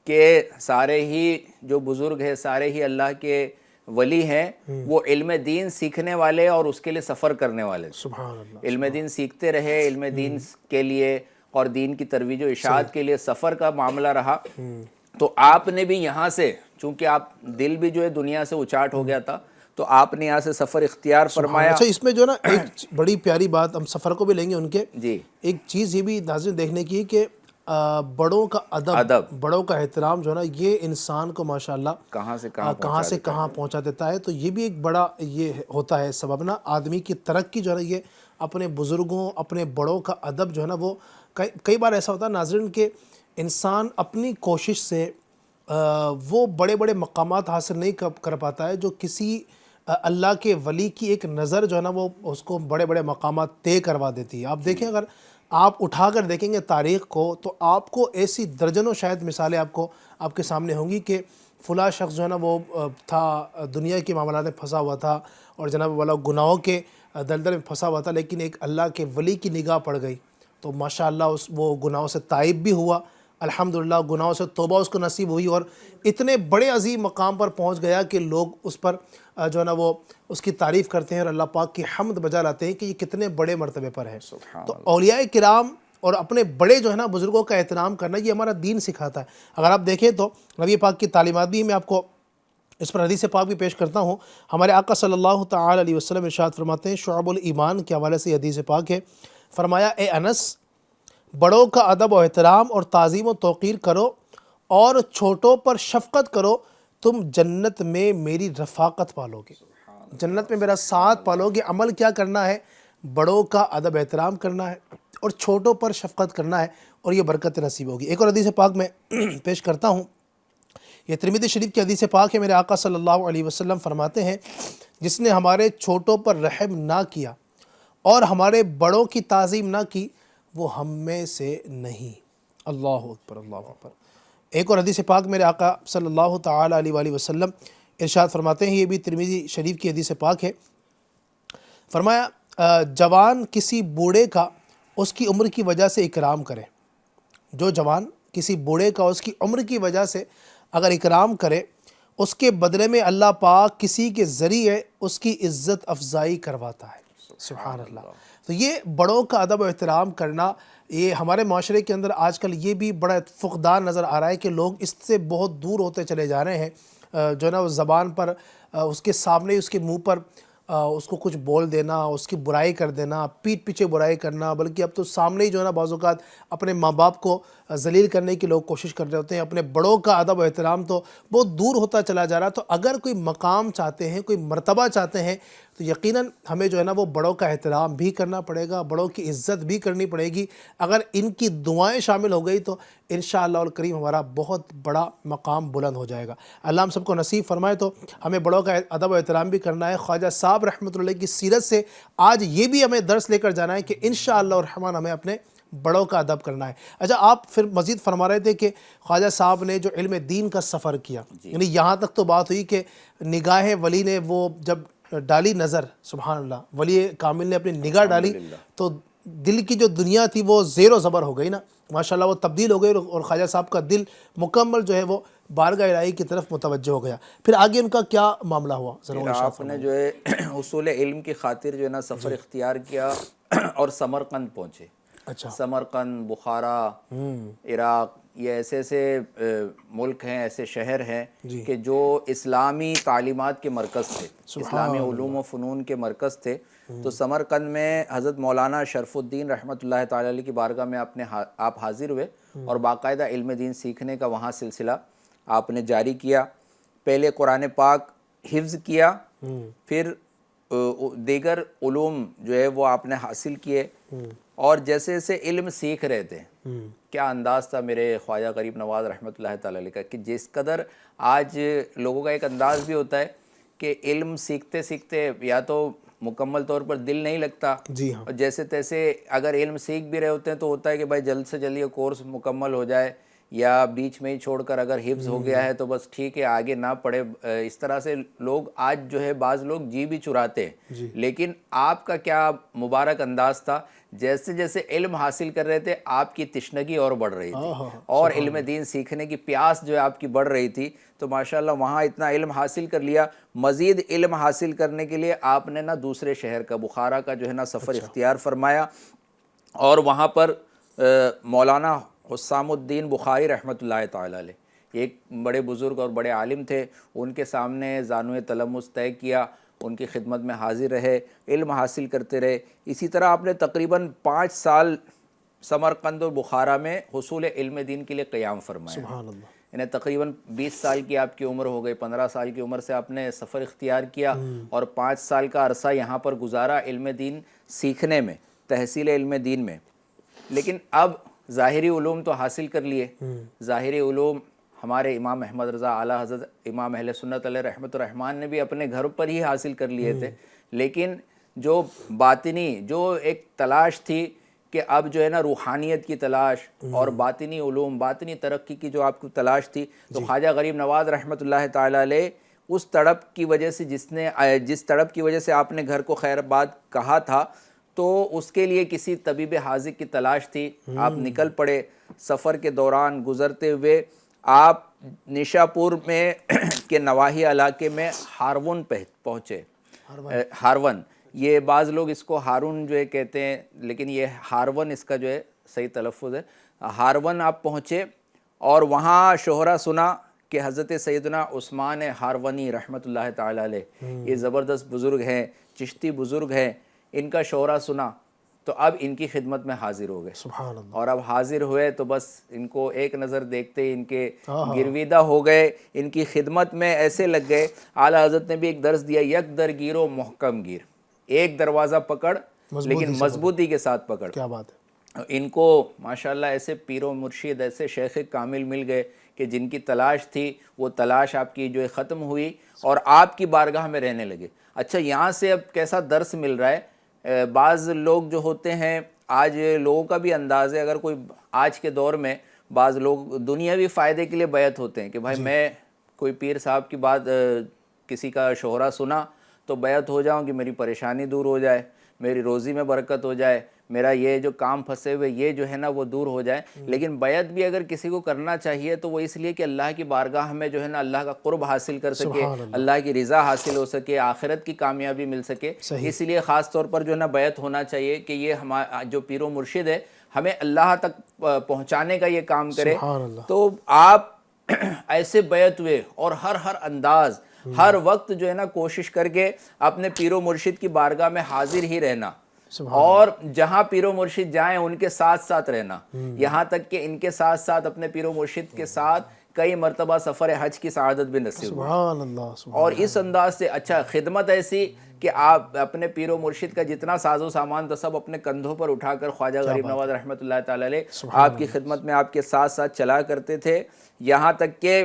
Speaker 5: کہ سارے ہی جو بزرگ ہیں، سارے ہی اللہ کے ولی ہیں، وہ علم دین سیکھنے والے اور اس کے لیے سفر کرنے والے۔
Speaker 2: سبحان اللہ۔
Speaker 5: علم دین سیکھتے رہے، علم دین کے لیے اور دین کی ترویج و اشاعت کے لیے سفر کا معاملہ رہا۔ تو آپ نے بھی یہاں سے، چونکہ آپ دل بھی جو ہے دنیا سے اچاٹ ہو گیا تھا، تو آپ نے یہاں سے سفر اختیار فرمایا۔
Speaker 2: اچھا، اس میں جو نا ایک بڑی پیاری بات، ہم سفر کو بھی لیں گے ان کے،
Speaker 5: جی،
Speaker 2: ایک چیز یہ بھی ناظرین دیکھنے کی کہ بڑوں کا ادب، بڑوں کا احترام جو ہے نا، یہ انسان کو ماشاءاللہ
Speaker 5: کہاں سے
Speaker 2: کہاں پہنچا دیتا ہے۔ تو یہ بھی ایک بڑا یہ ہوتا ہے سبب نا، آدمی کی ترقی جو ہے نا، یہ اپنے بزرگوں، اپنے بڑوں کا ادب جو ہے نا، وہ کئی بار ایسا ہوتا ہے ناظرین کہ انسان اپنی کوشش سے وہ بڑے بڑے مقامات حاصل نہیں کر پاتا ہے، جو کسی اللہ کے ولی کی ایک نظر جو ہے نا وہ اس کو بڑے بڑے مقامات طے کروا دیتی ہے۔ آپ دیکھیں، اگر آپ اٹھا کر دیکھیں گے تاریخ کو، تو آپ کو ایسی درجنوں شاید مثالیں آپ کے سامنے ہوں گی کہ فلاں شخص جو ہے نا وہ تھا دنیا کے معاملات میں پھنسا ہوا تھا، اور جناب والا گناہوں کے دلدل میں پھنسا ہوا تھا، لیکن ایک اللہ کے ولی کی نگاہ پڑ گئی تو ماشاءاللہ وہ گناہوں سے تائب بھی ہوا، الحمدللہ گناہوں سے توبہ اس کو نصیب ہوئی، اور اتنے بڑے عظیم مقام پر پہنچ گیا کہ لوگ اس پر جو ہے نا وہ اس کی تعریف کرتے ہیں اور اللہ پاک کی حمد بجا لاتے ہیں کہ یہ کتنے بڑے مرتبے پر ہے۔ تو اولیاء کرام اور اپنے بڑے جو ہے نا بزرگوں کا احترام کرنا، یہ ہمارا دین سکھاتا ہے۔ اگر آپ دیکھیں تو نبی پاک کی تعلیمات بھی، میں آپ کو اس پر حدیث پاک بھی پیش کرتا ہوں۔ ہمارے آقا صلی اللہ تعالی علیہ وسلم ارشاد فرماتے ہیں، شعب الایمان کے حوالے سے حدیث پاک ہے، فرمایا، اے انس، بڑوں کا ادب و احترام اور تعظیم و توقیر کرو اور چھوٹوں پر شفقت کرو، تم جنت میں میری رفاقت پالو گے۔ جنت میں میرا ساتھ پالو گے۔ عمل کیا کرنا ہے؟ بڑوں کا ادب احترام کرنا ہے اور چھوٹوں پر شفقت کرنا ہے، اور یہ برکت نصیب ہوگی۔ ایک اور حدیث پاک میں پیش کرتا ہوں، یہ ترمذی شریف کی حدیث پاک ہے۔ میرے آقا صلی اللہ علیہ وسلم فرماتے ہیں، جس نے ہمارے چھوٹوں پر رحم نہ کیا اور ہمارے بڑوں کی تعظیم نہ کی، وہ ہم میں سے نہیں۔ اللہ اکبر، اللہ اکبر۔ ایک اور حدیث پاک میرے آقا صلی اللہ تعالی علیہ وآلہ وسلم ارشاد فرماتے ہیں، یہ بھی ترمذی شریف کی حدیث پاک ہے، فرمایا جوان کسی بوڑھے کا اس کی عمر کی وجہ سے اکرام کرے، جو جوان کسی بوڑھے کا اس کی عمر کی وجہ سے اگر اکرام کرے، اس کے بدلے میں اللہ پاک کسی کے ذریعے اس کی عزت افزائی کرواتا ہے۔ سبحان اللہ۔ تو یہ بڑوں کا ادب و احترام کرنا، یہ ہمارے معاشرے کے اندر آج کل یہ بھی بڑا فقدان نظر آ رہا ہے کہ لوگ اس سے بہت دور ہوتے چلے جا رہے ہیں۔ جو ہے نا وہ زبان پر اس کے سامنے اس کے منہ پر اس کو کچھ بول دینا، اس کی برائی کر دینا، پیٹھ پیچھے برائی کرنا، بلکہ اب تو سامنے ہی جو ہے نا بعض اوقات اپنے ماں باپ کو ذلیل کرنے کی لوگ کوشش کر رہے ہوتے ہیں۔ اپنے بڑوں کا ادب و احترام تو بہت دور ہوتا چلا جا رہا ہے۔ تو اگر کوئی مقام چاہتے ہیں، کوئی مرتبہ چاہتے ہیں، تو یقیناً ہمیں جو ہے نا وہ بڑوں کا احترام بھی کرنا پڑے گا، بڑوں کی عزت بھی کرنی پڑے گی۔ اگر ان کی دعائیں شامل ہو گئی تو انشاءاللہ الکریم ہمارا بہت بڑا مقام بلند ہو جائے گا۔ اللہ ہم سب کو نصیب فرمائے۔ تو ہمیں بڑوں کا ادب و احترام بھی کرنا ہے۔ خواجہ صاحب رحمۃ اللہ کی سیرت سے آج یہ بھی ہمیں درس لے کر جانا ہے کہ انشاءاللہ الرحمن ہمیں اپنے بڑوں کا ادب کرنا ہے۔ اچھا، آپ پھر مزید فرما رہے تھے کہ خواجہ صاحب نے جو علم دین کا سفر کیا، یعنی یہاں تک تو بات ہوئی کہ نگاہ ولی نے وہ جب ڈالی نظر، سبحان اللہ، ولی کامل نے اپنی نگاہ ڈالی تو دل کی جو دنیا تھی وہ زیر و زبر ہو گئی نا، ماشاءاللہ وہ تبدیل ہو گئی، اور خواجہ صاحب کا دل مکمل جو ہے وہ بارگاہ الہی کی طرف متوجہ ہو گیا۔ پھر آگے ان کا کیا معاملہ ہوا؟
Speaker 5: پھر آپ نے جو ہے حصول علم کی خاطر جو ہے نا سفر اختیار کیا اور سمرقند پہنچے۔
Speaker 2: اچھا،
Speaker 5: سمرقند، بخارا، عراق، یہ ایسے ایسے ملک ہیں، ایسے شہر ہیں کہ جو اسلامی تعلیمات کے مرکز تھے، اسلامی علوم و فنون کے مرکز تھے۔ تو سمرقند میں حضرت مولانا شرف الدین رحمۃ اللہ تعالی علیہ کی بارگاہ میں آپ حاضر ہوئے اور باقاعدہ علم دین سیکھنے کا وہاں سلسلہ آپ نے جاری کیا۔ پہلے قرآن پاک حفظ کیا، پھر دیگر علوم جو ہے وہ آپ نے حاصل کیے، اور جیسے جیسے علم سیکھ رہے تھے، کیا انداز تھا میرے خواجہ غریب نواز رحمۃ اللہ تعالی علیہ کا، کہ جس قدر آج لوگوں کا ایک انداز بھی ہوتا ہے کہ علم سیکھتے سیکھتے یا تو مکمل طور پر دل نہیں لگتا،
Speaker 2: جی ہاں،
Speaker 5: اور جیسے تیسے اگر علم سیکھ بھی رہے ہوتے ہیں تو ہوتا ہے کہ بھائی جلد سے جلد یہ کورس مکمل ہو جائے، یا بیچ میں ہی چھوڑ کر اگر حفظ ہو گیا ہے تو بس ٹھیک ہے آگے نہ پڑھے۔ اس طرح سے لوگ آج جو ہے بعض لوگ جی بھی چراتے ہیں، لیکن آپ کا کیا مبارک انداز تھا، جیسے جیسے علم حاصل کر رہے تھے آپ کی تشنگی اور بڑھ رہی تھی، اور علم دین سیکھنے کی پیاس جو ہے آپ کی بڑھ رہی تھی۔ تو ماشاءاللہ وہاں اتنا علم حاصل کر لیا، مزید علم حاصل کرنے کے لیے آپ نے نا دوسرے شہر کا، بخارا کا جو ہے نا سفر اختیار فرمایا، اور وہاں پر مولانا حسام الدین بخاری رحمۃ اللہ تعالی علیہ ایک بڑے بزرگ اور بڑے عالم تھے، ان کے سامنے زانوِ تلمس طے کیا، ان کی خدمت میں حاضر رہے، علم حاصل کرتے رہے۔ اسی طرح آپ نے تقریباً 5 سال سمرقند اور بخارا میں حصول علم دین کے لیے قیام فرمایا۔
Speaker 2: سبحان اللہ۔
Speaker 5: یعنی تقریباً 20 سال کی آپ کی عمر ہو گئی، 15 سال کی عمر سے آپ نے سفر اختیار کیا اور 5 سال کا عرصہ یہاں پر گزارا علم دین سیکھنے میں، تحصیل علم دین میں۔ لیکن اب ظاہری علوم تو حاصل کر لیے، ظاہری علوم ہمارے امام احمد رضا اعلیٰ حضرت امام اہل سنت علیہ رحمۃ الرحمن نے بھی اپنے گھر پر ہی حاصل کر لیے تھے، لیکن جو باطنی جو ایک تلاش تھی کہ اب جو ہے نا روحانیت کی تلاش اور باطنی علوم، باطنی ترقی کی جو آپ کو تلاش تھی، تو خواجہ غریب نواز رحمۃ اللہ تعالی علیہ اس تڑپ کی وجہ سے جس تڑپ کی وجہ سے آپ نے گھر کو خیر آباد کہا تھا، تو اس کے لیے کسی طبیب حاذق کی تلاش تھی۔ آپ نکل پڑے، سفر کے دوران گزرتے ہوئے آپ نشاپور میں کے نواحی علاقے میں ہارون پہنچے۔ ہارون، یہ بعض لوگ اس کو ہارون جو ہے کہتے ہیں، لیکن یہ ہارون اس کا جو ہے صحیح تلفظ ہے۔ ہارون آپ پہنچے اور وہاں شہرہ سنا کہ حضرت سیدنا عثمان ہارونی رحمۃ اللہ تعالی علیہ، یہ زبردست بزرگ ہیں، چشتی بزرگ ہیں، ان کا شہرہ سنا تو اب ان کی خدمت میں حاضر ہو گئے،
Speaker 2: سبحان اللہ،
Speaker 5: اور اب حاضر ہوئے تو بس ان کو ایک نظر دیکھتے ہی ان کے گرویدہ ہو گئے، ان کی خدمت میں ایسے لگ گئے۔ اعلیٰ حضرت نے بھی ایک درس دیا، یک در گیر و محکم گیر، ایک دروازہ پکڑ لیکن مضبوطی کے ساتھ پکڑ۔
Speaker 2: کیا بات ہے،
Speaker 5: ان کو ماشاءاللہ ایسے پیر و مرشد، ایسے شیخ کامل مل گئے کہ جن کی تلاش تھی وہ تلاش آپ کی جو ہے ختم ہوئی اور آپ کی بارگاہ میں رہنے لگے۔ اچھا، یہاں سے اب کیسا درس مل رہا ہے؟ بعض لوگ جو ہوتے ہیں، آج لوگوں کا بھی انداز ہے، اگر کوئی آج کے دور میں بعض لوگ دنیاوی فائدے کے لیے بیعت ہوتے ہیں کہ بھائی میں کوئی پیر صاحب کی بات کسی کا شہرہ سنا تو بیعت ہو جاؤں کہ میری پریشانی دور ہو جائے، میری روزی میں برکت ہو جائے، میرا یہ جو کام پھنسے ہوئے یہ جو ہے نا وہ دور ہو جائے۔ لیکن بیعت بھی اگر کسی کو کرنا چاہیے تو وہ اس لیے کہ اللہ کی بارگاہ میں جو ہے نا اللہ کا قرب حاصل کر سکے، اللہ کی رضا حاصل ہو سکے، آخرت کی کامیابی مل سکے، اس لیے خاص طور پر جو ہے نا بیعت ہونا چاہیے کہ یہ ہمارا جو پیر و مرشد ہے ہمیں اللہ تک پہنچانے کا یہ کام کرے۔ تو آپ ایسے بیعت ہوئے اور ہر انداز، ہر وقت جو ہے نا کوشش کر کے اپنے پیر و مرشد کی بارگاہ میں حاضر ہی رہنا، اور جہاں پیر و مرشد جائیں ان کے ساتھ ساتھ رہنا، یہاں تک کہ ان کے ساتھ ساتھ اپنے پیر و مرشد کے ساتھ کئی مرتبہ سفر حج کی سعادت بھی نصیب ہوئی۔
Speaker 2: سبحان اللہ،
Speaker 5: اور اس انداز سے اچھا خدمت ایسی کہ آپ اپنے پیر و مرشد کا جتنا ساز و سامان تھا سب اپنے کندھوں پر اٹھا کر خواجہ غریب نواز رحمۃ اللہ تعالی علیہ آپ کی خدمت میں آپ کے ساتھ ساتھ چلا کرتے تھے، یہاں تک کہ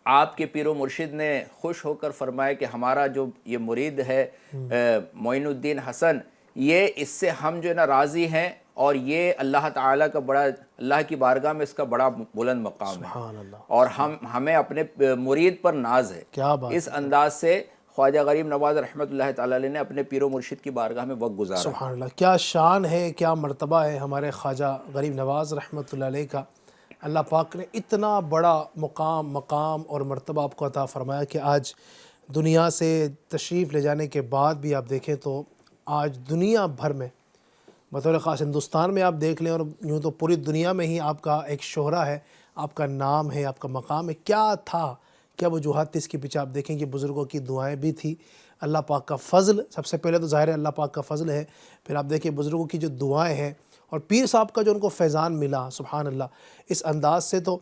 Speaker 5: آپ کے پیر و مرشد نے خوش ہو کر فرمایا کہ ہمارا جو یہ مرید ہے معین الدین حسن، یہ اس سے ہم جو ہے نا راضی ہیں، اور یہ اللہ تعالیٰ کا بڑا، اللہ کی بارگاہ میں اس کا بڑا بلند مقام ہے، اور ہمیں اپنے مرید پر ناز ہے۔
Speaker 2: کیا بات،
Speaker 5: اس انداز سے خواجہ غریب نواز رحمۃ اللہ تعالی علیہ نے اپنے پیر و مرشد کی بارگاہ میں وقت گزارا۔
Speaker 2: سبحان اللہ، کیا شان ہے، کیا مرتبہ ہے ہمارے خواجہ غریب نواز رحمۃ اللہ علیہ کا۔ اللہ پاک نے اتنا بڑا مقام اور مرتبہ آپ کو عطا فرمایا کہ آج دنیا سے تشریف لے جانے کے بعد بھی آپ دیکھیں تو آج دنیا بھر میں بطور خاص ہندوستان میں آپ دیکھ لیں اور یوں تو پوری دنیا میں ہی آپ کا ایک شہرہ ہے، آپ کا نام ہے، آپ کا مقام ہے۔ کیا تھا، کیا وجوہات تھی اس کے پیچھے؟ آپ دیکھیں کہ بزرگوں کی دعائیں بھی تھی، اللہ پاک کا فضل، سب سے پہلے تو ظاہر ہے اللہ پاک کا فضل ہے، پھر آپ دیکھیں بزرگوں کی جو دعائیں ہیں اور پیر صاحب کا جو ان کو فیضان ملا، سبحان اللہ۔ اس انداز سے تو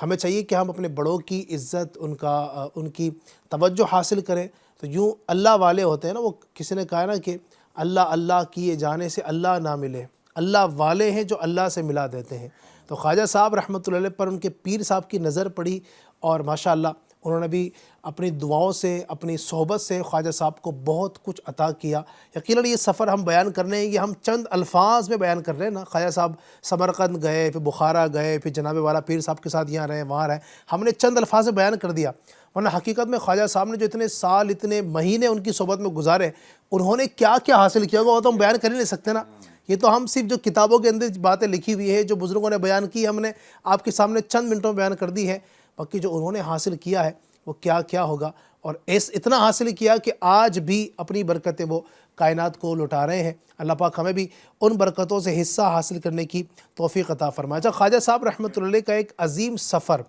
Speaker 2: ہمیں چاہیے کہ ہم اپنے بڑوں کی عزت، ان کی توجہ حاصل کریں۔ تو یوں اللہ والے ہوتے ہیں نا، وہ کسی نے کہا نا کہ اللہ اللہ کیے جانے سے اللہ نہ ملے، اللہ والے ہیں جو اللہ سے ملا دیتے ہیں۔ تو خواجہ صاحب رحمۃ اللہ علیہ پر ان کے پیر صاحب کی نظر پڑی، اور ماشاءاللہ انہوں نے بھی اپنی دعاؤں سے، اپنی صحبت سے خواجہ صاحب کو بہت کچھ عطا کیا۔ یقیناً یہ سفر ہم بیان کر رہے ہیں، یہ ہم چند الفاظ میں بیان کر رہے ہیں نا۔ خواجہ صاحب سمرقند گئے، پھر بخارا گئے، پھر جناب والا پیر صاحب کے ساتھ یہاں رہے، وہاں رہے، ہم نے چند الفاظ میں بیان کر دیا، ورنہ حقیقت میں خواجہ صاحب نے جو اتنے سال، اتنے مہینے ان کی صحبت میں گزارے، انہوں نے کیا کیا حاصل کیا ہوگا وہ تو ہم بیان کر ہی نہیں سکتے نا۔ یہ تو ہم صرف جو کتابوں کے اندر باتیں لکھی ہوئی ہے، جو بزرگوں نے بیان کی، ہم نے آپ کے سامنے چند منٹوں میں بیان کر دی ہے، باقی جو انہوں نے حاصل کیا ہے وہ کیا کیا ہوگا، اور اتنا حاصل کیا کہ آج بھی اپنی برکتیں وہ کائنات کو لوٹا رہے ہیں۔ اللہ پاک ہمیں بھی ان برکتوں سے حصہ حاصل کرنے کی توفیق عطا فرمائے۔ اچھا، خواجہ صاحب رحمۃ اللہ علیہ کا ایک عظیم سفر،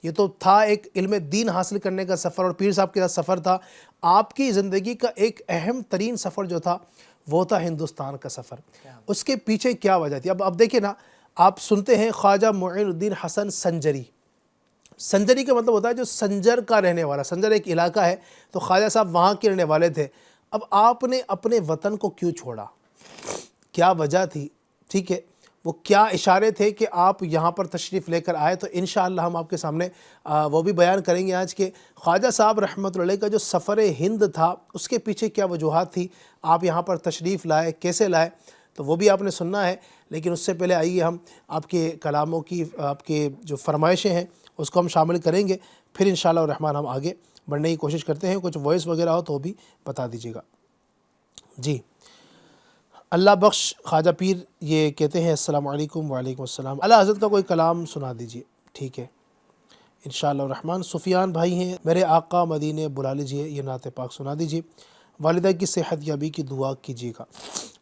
Speaker 2: یہ تو تھا ایک علم دین حاصل کرنے کا سفر، اور پیر صاحب کے ساتھ سفر تھا۔ آپ کی زندگی کا ایک اہم ترین سفر جو تھا وہ تھا ہندوستان کا سفر۔ اس کے پیچھے کیا وجہ تھی؟ اب دیکھیں نا، آپ سنتے ہیں خواجہ معین الدین حسن سنجری۔ سنجری کا مطلب ہوتا ہے جو سنجر کا رہنے والا، سنجر ایک علاقہ ہے، تو خواجہ صاحب وہاں کے رہنے والے تھے۔ اب آپ نے اپنے وطن کو کیوں چھوڑا؟ کیا وجہ تھی؟ ٹھیک ہے، وہ کیا اشارے تھے کہ آپ یہاں پر تشریف لے کر آئے؟ تو انشاءاللہ ہم آپ کے سامنے وہ بھی بیان کریں گے آج کے خواجہ صاحب رحمۃ اللہ علیہ کا جو سفر ہند تھا اس کے پیچھے کیا وجوہات تھی، آپ یہاں پر تشریف لائے، کیسے لائے، تو وہ بھی آپ نے سننا ہے۔ لیکن اس سے پہلے آئیے ہم آپ کے کلاموں کی، آپ کے جو فرمائشیں ہیں اس کو ہم شامل کریں گے، پھر انشاءاللہ الرحمن ہم آگے بڑھنے کی کوشش کرتے ہیں۔ کچھ وائس وغیرہ ہو تو بھی بتا دیجیے گا۔ جی، اللہ بخش خواجہ پیر یہ کہتے ہیں السلام علیکم۔ وعلیکم السلام۔ اللہ حضرت کا کوئی کلام سنا دیجیے۔ ٹھیک ہے انشاءاللہ الرحمن۔ سفیان بھائی ہیں، میرے آقا مدینے بلا لیجیے، یہ نعت پاک سنا دیجیے۔ والدہ کی صحت یابی کی دعا کیجیے گا،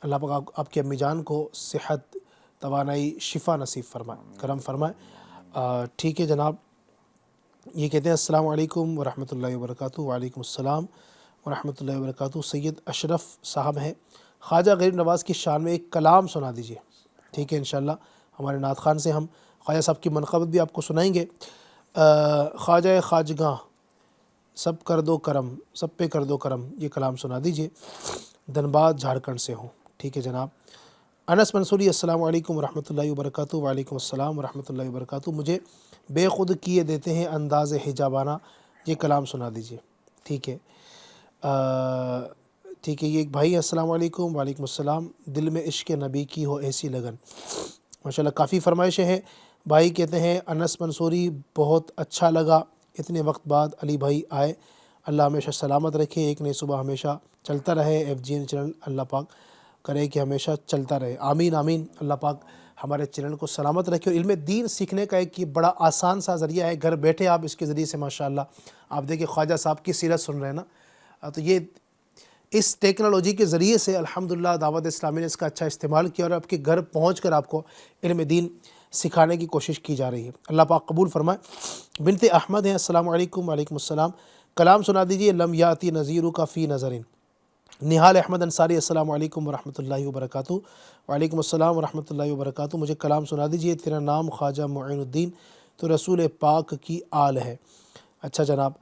Speaker 2: اللہ پاک آپ کی امی جان کو صحت، توانائی، شفا نصیب فرمائے، کرم فرمائے۔ ٹھیک ہے جناب، یہ کہتے ہیں السلام علیکم ورحمۃ اللہ وبرکاتہ۔ وعلیکم السلام ورحمۃ اللہ وبرکاتہ۔ سید اشرف صاحب ہیں، خواجہ غریب نواز کی شان میں ایک کلام سنا دیجیے، ٹھیک ہے انشاءاللہ۔ ہمارے نعت خان سے ہم خواجہ صاحب کی منقبت بھی آپ کو سنائیں گے۔ خواجہ خواجگاں سب کر دو کرم، سب پہ کر دو کرم، یہ کلام سنا دیجیے، دھنباد جھارکھنڈ سے ہوں، ٹھیک ہے جناب۔ انس منصوری السلام علیکم ورحمۃ اللہ وبرکاتہ۔ وعلیکم السلام ورحمۃ اللہ وبرکاتہ۔ مجھے بے خود کیے دیتے ہیں انداز حجابانہ، یہ کلام سنا دیجیے، ٹھیک ہے۔ ٹھیک ہے، یہ ایک بھائی السلام علیکم۔ وعلیکم السلام۔ دل میں عشق نبی کی ہو ایسی لگن، ماشاءاللہ کافی فرمائشیں ہیں۔ بھائی کہتے ہیں انس منصوری بہت اچھا لگا، اتنے وقت بعد علی بھائی آئے، اللہ ہمیشہ سلامت رکھے، ایک نئی صبح ہمیشہ چلتا رہے، FGN چینل اللہ پاک کرے کہ ہمیشہ چلتا رہے، آمین آمین۔ اللہ پاک ہمارے چینل کو سلامت رکھے، اور علم دین سیکھنے کا ایک یہ بڑا آسان سا ذریعہ ہے، گھر بیٹھے آپ اس کے ذریعے سے ماشاءاللہ آپ دیکھیں خواجہ صاحب کی سیرت سن رہے ہیں نا، تو یہ اس ٹیکنالوجی کے ذریعے سے الحمدللہ دعوت اسلامی نے اس کا اچھا استعمال کیا، اور آپ کے گھر پہنچ کر آپ کو علم دین سکھانے کی کوشش کی جا رہی ہے، اللہ پاک قبول فرمائے۔ بنت احمد ہیں السلام علیکم۔ وعلیکم السلام۔ کلام سنا دیجیے لم یاتی نذیر کا فی نظرین۔ نہال احمد انصاری السلام علیکم ورحمۃ اللہ وبرکاتہ۔ وعلیکم السلام ورحمۃ اللہ وبرکاتہ۔ مجھے کلام سنا دیجیے تیرا نام خواجہ معین الدین تو رسول پاک کی آل ہے۔ اچھا جناب،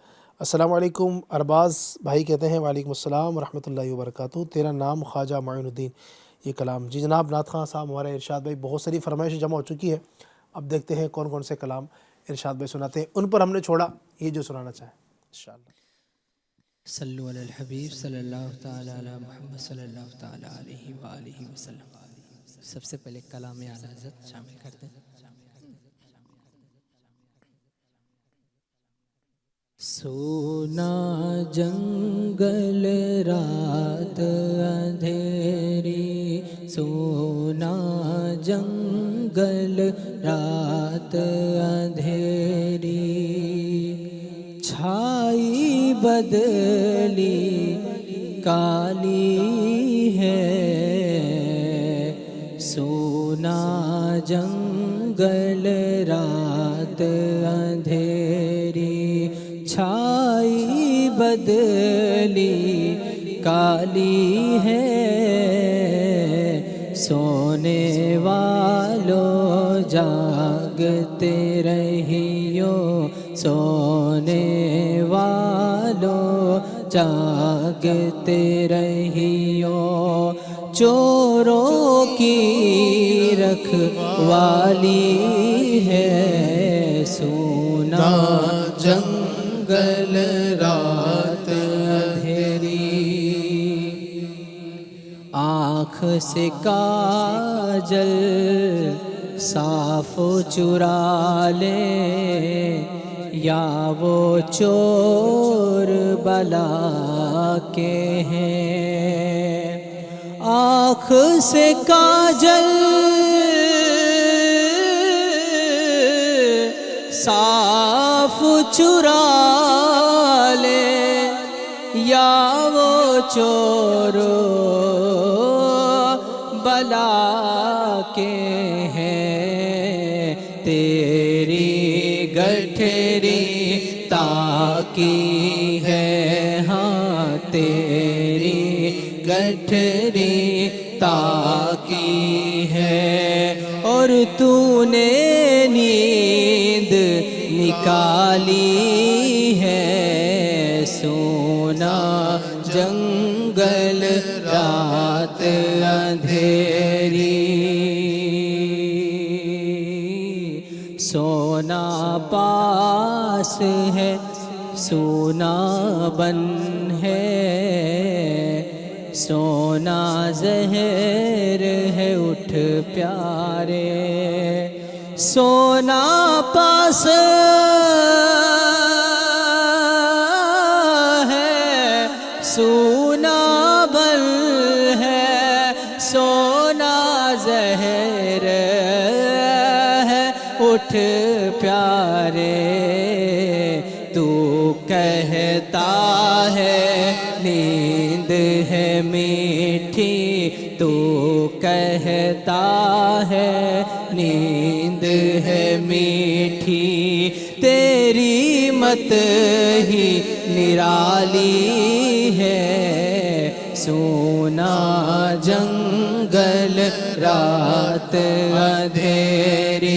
Speaker 2: السلام علیکم۔ ارباز بھائی کہتے ہیں وعلیکم السلام ورحمۃ اللہ وبرکاتہ، تیرا نام خواجہ معین الدین، یہ کلام۔ جی جناب نعت خان صاحب، ہمارے ارشاد بھائی بہت ساری فرمائشیں جمع ہو چکی ہے، اب دیکھتے ہیں کون کون سے کلام ارشاد بھائی سناتے ہیں، ان پر ہم نے چھوڑا یہ جو سنانا چاہیں انشاءاللہ۔
Speaker 4: صلو علی الحبیب صلی اللہ تعالی علی محمد صلی اللہ تعالی علیہ وآلہ وسلم۔ سب سے پہلے کلام اعلی حضرت شامل کرتے ہیں۔ سونا جنگل رات اندھیری، سونا جنگل رات اندھیری، چھائی بدلی کالی ہے، سونا جنگل رات اندھیری، چھائی بدلی کالی ہے، سونے والو جاگتے رہیو، سونے والو جاگتے رہیو، چوروں کی رکھوالی ہے، سونا جنگل رات اندھیری، آنکھ سے کاجل صاف چرا لے، یا وہ چور بلا کے ہیں، آنکھ سے کاجل صاف چرا لے، یا وہ چور بلا کے ہیں، تیری گٹھری تاکی ہے، ہاں تیری گٹھری تاکی ہے، اور تو نے نیند نکالی ہے، سونا جنگل رات اندھیری، سونا پاس ہے سونا بن ہے، سونا زہر ہے اٹھ پیارے، سونا پاس ہے سونا بن ہے، سونا زہر ہے اٹھ پیارے، تو کہتا ہے نیند ہے میٹھی، تو کہتا ہے نیند ہے میٹھی، تیری مت ہی نرالی ہے، سونا جنگل رات اندھیری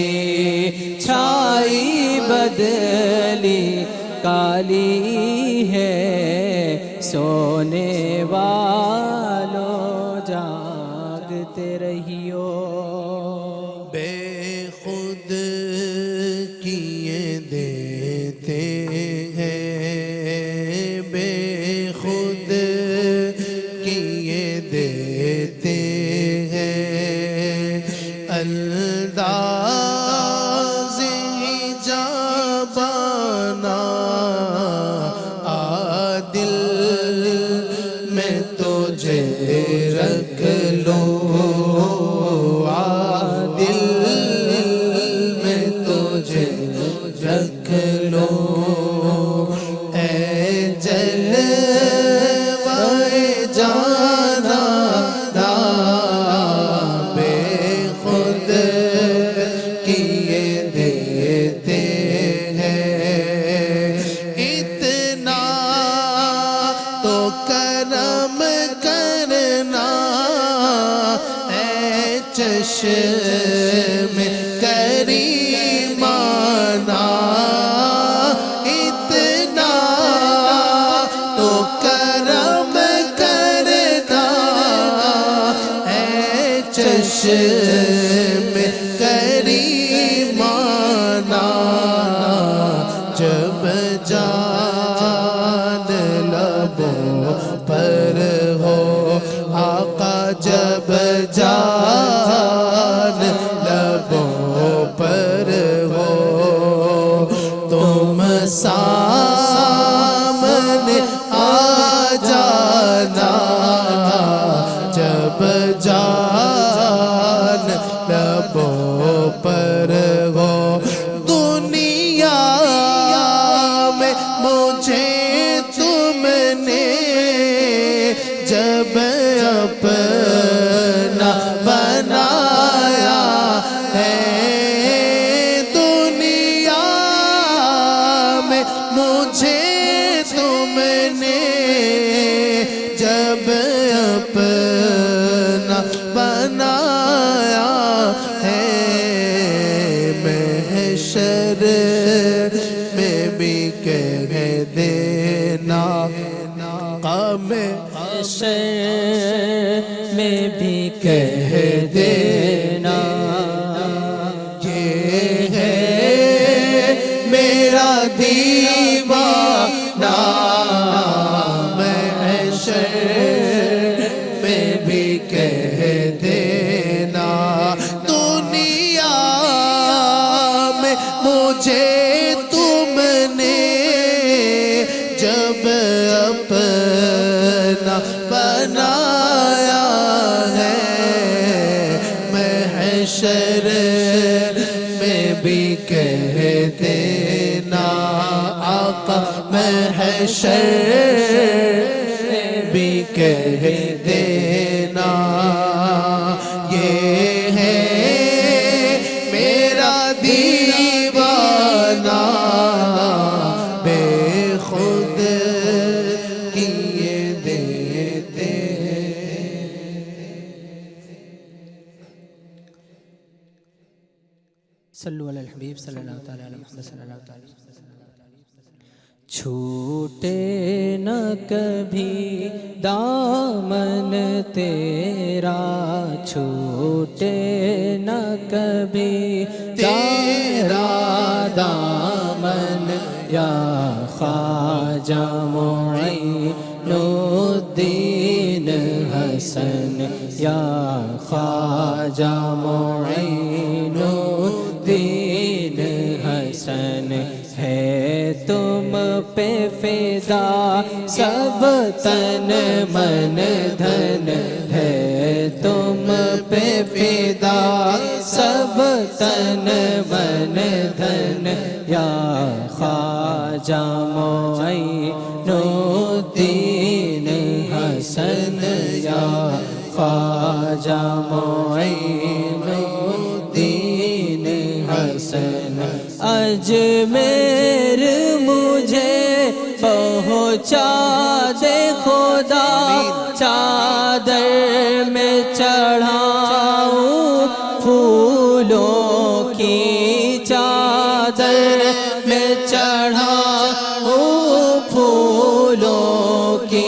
Speaker 4: چھائی بدلی کالی ہے سونے والوں جاگتے رہیو
Speaker 6: بے خود کیے دیتے ہیں بے خود کیے دیتے ہیں انداز جابانا عادل میں تجھے رکھ لوں عادل میں تجھے رکھ لوں اے جلوہ جانا دا بے خود کیے دیتے ہیں اتنا تو کرم کرنا اے چشم کریمانہ اتنا تو کرم کرنا اے چشم کریمانہ جب جان لبوں پر ہو آقا جب جان لبوں پر ہو تم سامنے آ جانا جب جان لبوں پر ہو دنیا میں مجھے تم نے جب اپنا بنایا ہے دنیا میں مجھے تم نے جب اپنا بنایا ہے محشر میں بھی کہہ دینا قام
Speaker 4: میں بھی کہہ دینا
Speaker 6: یہ ہے میرا دیوانہ محشر میں بھی کہہ دینا دنیا میں مجھے تم نے جب اپنا بنایا ہے محشر میں بھی کہہ دینا آقا محشر میں بھی کہہ دینا یہ ہے میرا دیوانہ بے خود کیے دیتے
Speaker 4: صلو علی الحبیب صلی اللہ تعالی علیہ محمد صلی اللہ تعالی وسلم چھوٹے نہ کبھی دامن تیرا چھوٹے نہ کبھی تیرا دامن یا خواجہ معین الدین حسن یا خواجہ معین الدین حسن ہے تم پہ فدا سب تن من دھن ہے تم پہ فدا سب تن من دھن یا خواجہ معین الدین حسن یا خواجہ معین الدین حسن اجمیر مجھے پہنچا دے خدا چاہ چادر میں چڑھاؤں پھولوں کی چادر میں چڑھاؤں پھولوں کی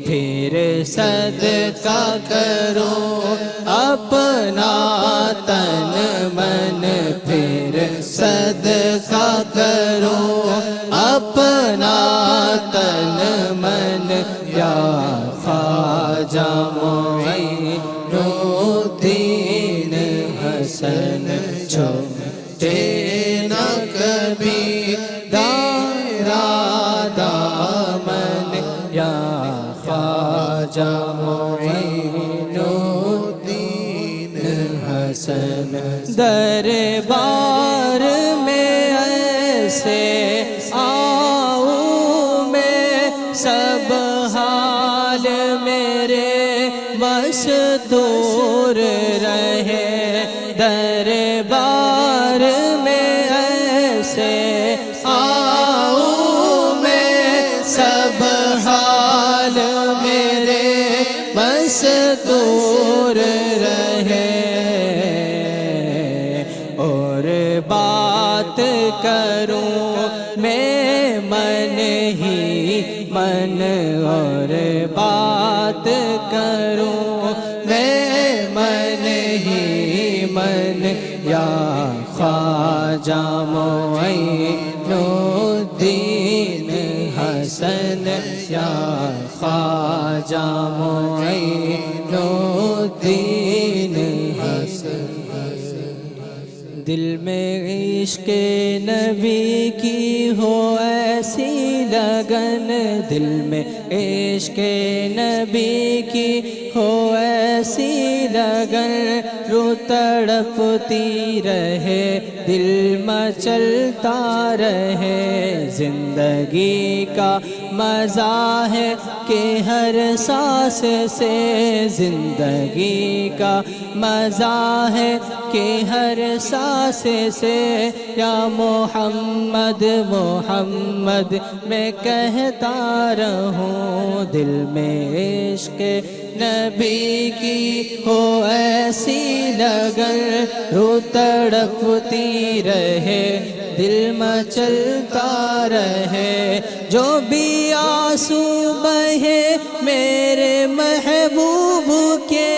Speaker 4: پھر صدقہ کروں اپنا تن من پھر صدقہ کروں اپنا تن من یا خواجہ معین الدین حسن چھوٹے نہ کبھی تیرا دامن یا خواجہ معین الدین حسن دربار میں ایسے آؤں میں سب حال میرے مستور رہے دربار میں ایسے آؤں میں سب حال میرے مستور رہے اور بات کروں میں من ہی من اور بات کروں میں من ہی من یا خواجہ معین الدین حسن یا خواجہ معین الدین حسن دل میں عشق نبی کی ہو ایسی لگن دل میں عشق نبی کی ہو ایسی لگن رو تڑپتی رہے دل مچلتا رہے زندگی کا مزہ ہے کہ ہر سانس سے زندگی کا مزہ ہے کہ ہر سانس سے یا محمد محمد میں کہتا رہوں دل میں عشق نبی کی ہو ایسی لگن رو تڑپتی رہے دل مچلتا رہے جو بھی آنسو بہے میرے محبوب کے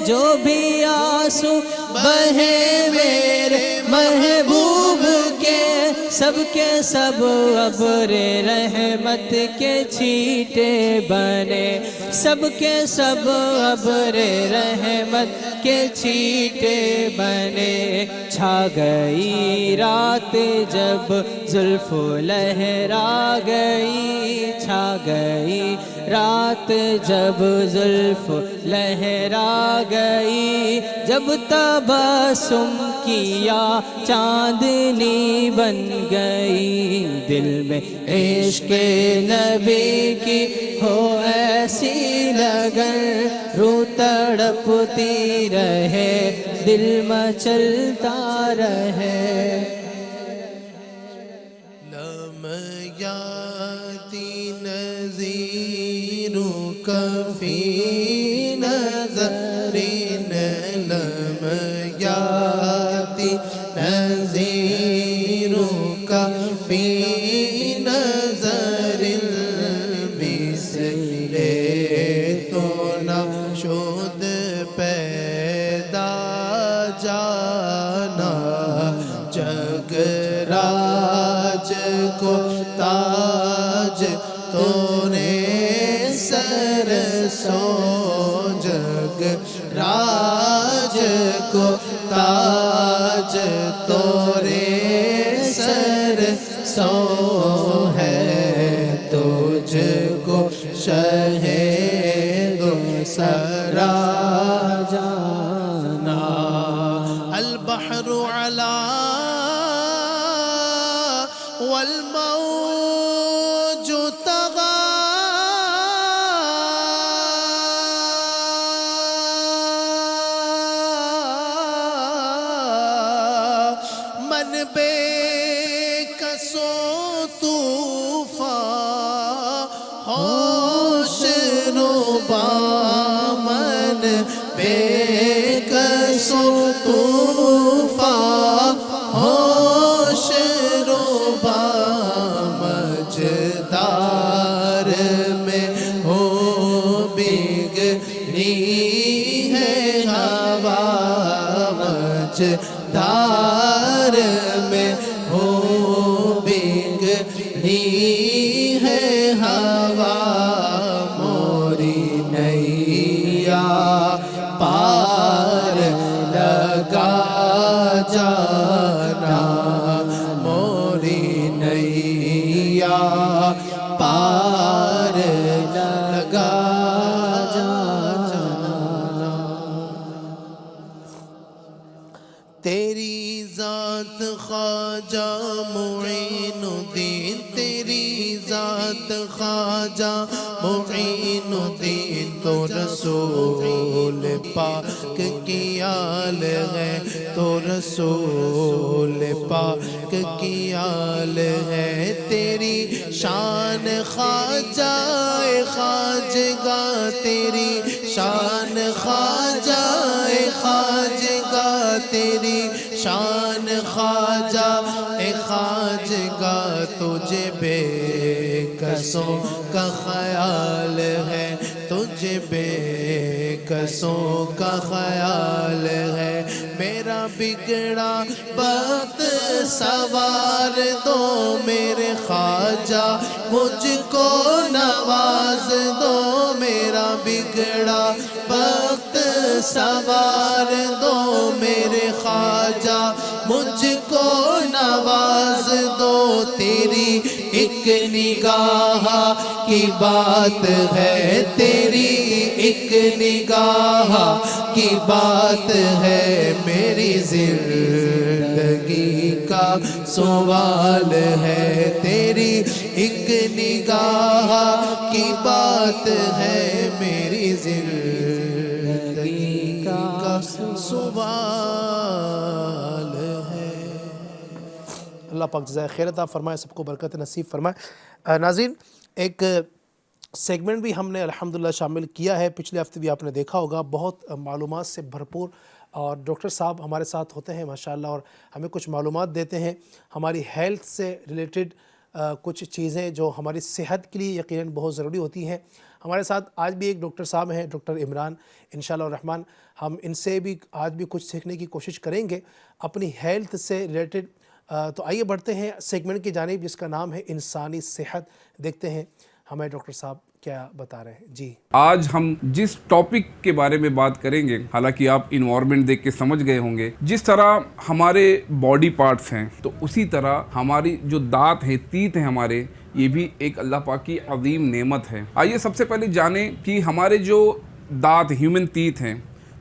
Speaker 4: جو بھی آنسو بہے میرے محبوب کے سب کے سب ابر رحمت کے چھیٹے بنے سب کے سب ابر رحمت کے چھیٹے بنے چھا گئی رات جب زلف لہرا گئی چھا گئی رات جب زلف لہرا گئی جب تبسم کیا چاندنی بن گئی دل میں عشق نبی کی ہو ایسی لگن رو تڑپتی رہے دل مچلتا رہے
Speaker 6: لمیاتی نذیرک فی نظرین لمیاتی نذیرک فی نظر مثل تو نہ شد پیدا جانا جگ راج کو تاج تو نے سر سو جگ راج کو تاج تو رے سر سو ہے تجھ کو شہ دو سرا جانا البحر علا والموج طغى من بے کسو طوفان ہوش نو من بے کسو طوفان ہوش روبا مجدار میں ہو بگڑی ہے ہوا مجدار میں ہو بگڑی ہے ہوا موری نیا پار لگا جانا موری نیا پار لگا جانا تیری ذات خواجہ معین الدین تیری ذات خواجہ معین الدین تو رسول پاک کی آل ہے تو رسول پاک کی آل ہے تیری شان خواجہ خواجگاہ تیری شان خواجہ خواجگاہ تیری شان خواجہ خواجگاہ تجھے بے کسوں کا خیال ہے تجھے بے کسوں کا خیال ہے میرا بگڑا وقت سوار دو میرے خواجہ مجھ کو نواز دو میرا بگڑا وقت سوار دو میرے خواجہ مجھ کو نواز دو تیری ایک نگاہ کی بات ہے تیری ایک نگاہ کی بات ہے میری زندگی کا سوال ہے تیری ایک نگاہ کی بات ہے میری زندگی کا سوال ہے
Speaker 2: اللہ پاک جزائے خیر عطا فرمائے سب کو برکت نصیب فرمائے ناظرین ایک سیگمنٹ بھی ہم نے الحمدللہ شامل کیا ہے پچھلے ہفتے بھی آپ نے دیکھا ہوگا بہت معلومات سے بھرپور اور ڈاکٹر صاحب ہمارے ساتھ ہوتے ہیں ماشاءاللہ اور ہمیں کچھ معلومات دیتے ہیں ہماری ہیلتھ سے ریلیٹڈ کچھ چیزیں جو ہماری صحت کے لیے یقیناً بہت ضروری ہوتی ہیں ہمارے ساتھ آج بھی ایک ڈاکٹر صاحب ہیں ڈاکٹر عمران انشاءاللہ الرحمن ہم ان سے بھی آج بھی کچھ سیکھنے کی کوشش کریں گے اپنی ہیلتھ سے ریلیٹڈ تو آئیے بڑھتے ہیں سیگمنٹ کی جانب جس کا نام ہے انسانی صحت دیکھتے ہیں ہمیں ڈاکٹر صاحب کیا بتا رہے ہیں جی
Speaker 7: آج ہم جس ٹاپک کے بارے میں بات کریں گے حالانکہ آپ انوائرمنٹ دیکھ کے سمجھ گئے ہوں گے جس طرح ہمارے باڈی پارٹس ہیں تو اسی طرح ہماری جو دانت ہیں تیت ہیں ہمارے یہ بھی ایک اللہ پاک کی عظیم نعمت ہے آئیے سب سے پہلے جانیں کہ ہمارے جو دانت ہیومن تیت ہیں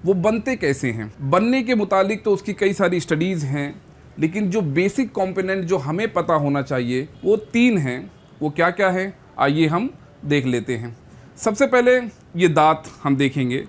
Speaker 7: وہ بنتے کیسے ہیں بننے کے متعلق تو اس کی کئی ساری اسٹڈیز ہیں لیکن جو بیسک کمپوننٹ جو ہمیں پتہ ہونا چاہیے وہ 3 ہیں وہ کیا کیا ہیں آئیے ہم دیکھ لیتے ہیں سب سے پہلے یہ دانت ہم دیکھیں گے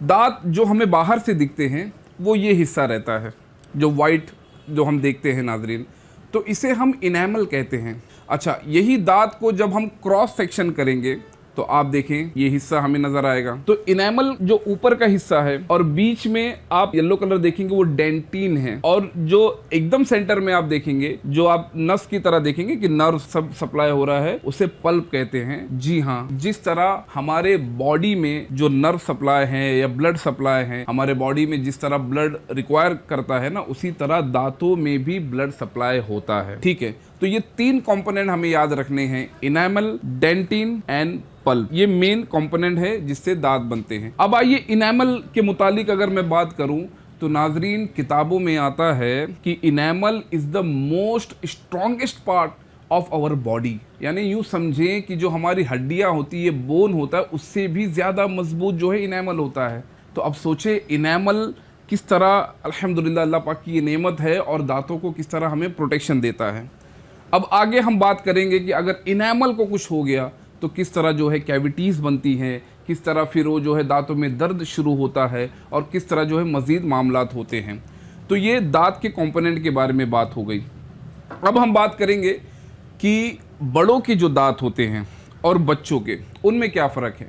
Speaker 7: دانت جو ہمیں باہر سے دکھتے ہیں وہ یہ حصہ رہتا ہے جو وائٹ جو ہم دیکھتے ہیں ناظرین تو اسے ہم انیمل کہتے ہیں اچھا یہی دانت کو جب ہم کراس سیکشن کریں گے تو آپ دیکھیں یہ حصہ ہمیں نظر آئے گا تو انیمل جو اوپر کا حصہ ہے اور بیچ میں آپ یلو کلر دیکھیں گے وہ ڈینٹین ہے اور جو ایک دم سینٹر میں آپ دیکھیں گے جو آپ نس کی طرح دیکھیں گے کہ نرو سب سپلائی ہو رہا ہے اسے پلپ کہتے ہیں جی ہاں جس طرح ہمارے باڈی میں جو نرو سپلائی ہیں یا بلڈ سپلائی ہیں ہمارے باڈی میں جس طرح بلڈ ریکوائر کرتا ہے نا اسی طرح دانتوں میں بھی بلڈ سپلائی ہوتا ہے ٹھیک ہے تو یہ 3 کمپوننٹ ہمیں یاد رکھنے ہیں انیمل ڈینٹین اینڈ پلپ یہ مین کمپوننٹ ہے جس سے دانت بنتے ہیں اب آئیے انیمل کے متعلق اگر میں بات کروں تو ناظرین کتابوں میں آتا ہے کہ enamel is the most strongest part of our body یعنی یوں سمجھیں کہ جو ہماری ہڈیاں ہوتی ہے بون ہوتا ہے اس سے بھی زیادہ مضبوط جو ہے انیمل ہوتا ہے تو اب سوچیں انیمل کس طرح الحمدللہ اللہ پاک کی یہ نعمت ہے اور دانتوں کو کس طرح ہمیں پروٹیکشن دیتا ہے اب آگے ہم بات کریں گے کہ اگر انیمل کو کچھ ہو گیا تو کس طرح جو ہے کیویٹیز بنتی ہیں کس طرح پھر وہ جو ہے دانتوں میں درد شروع ہوتا ہے اور کس طرح جو ہے مزید معاملات ہوتے ہیں تو یہ دانت کے کمپوننٹ کے بارے میں بات ہو گئی اب ہم بات کریں گے کہ بڑوں کے جو دانت ہوتے ہیں اور بچوں کے ان میں کیا فرق ہے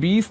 Speaker 7: 20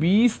Speaker 7: 20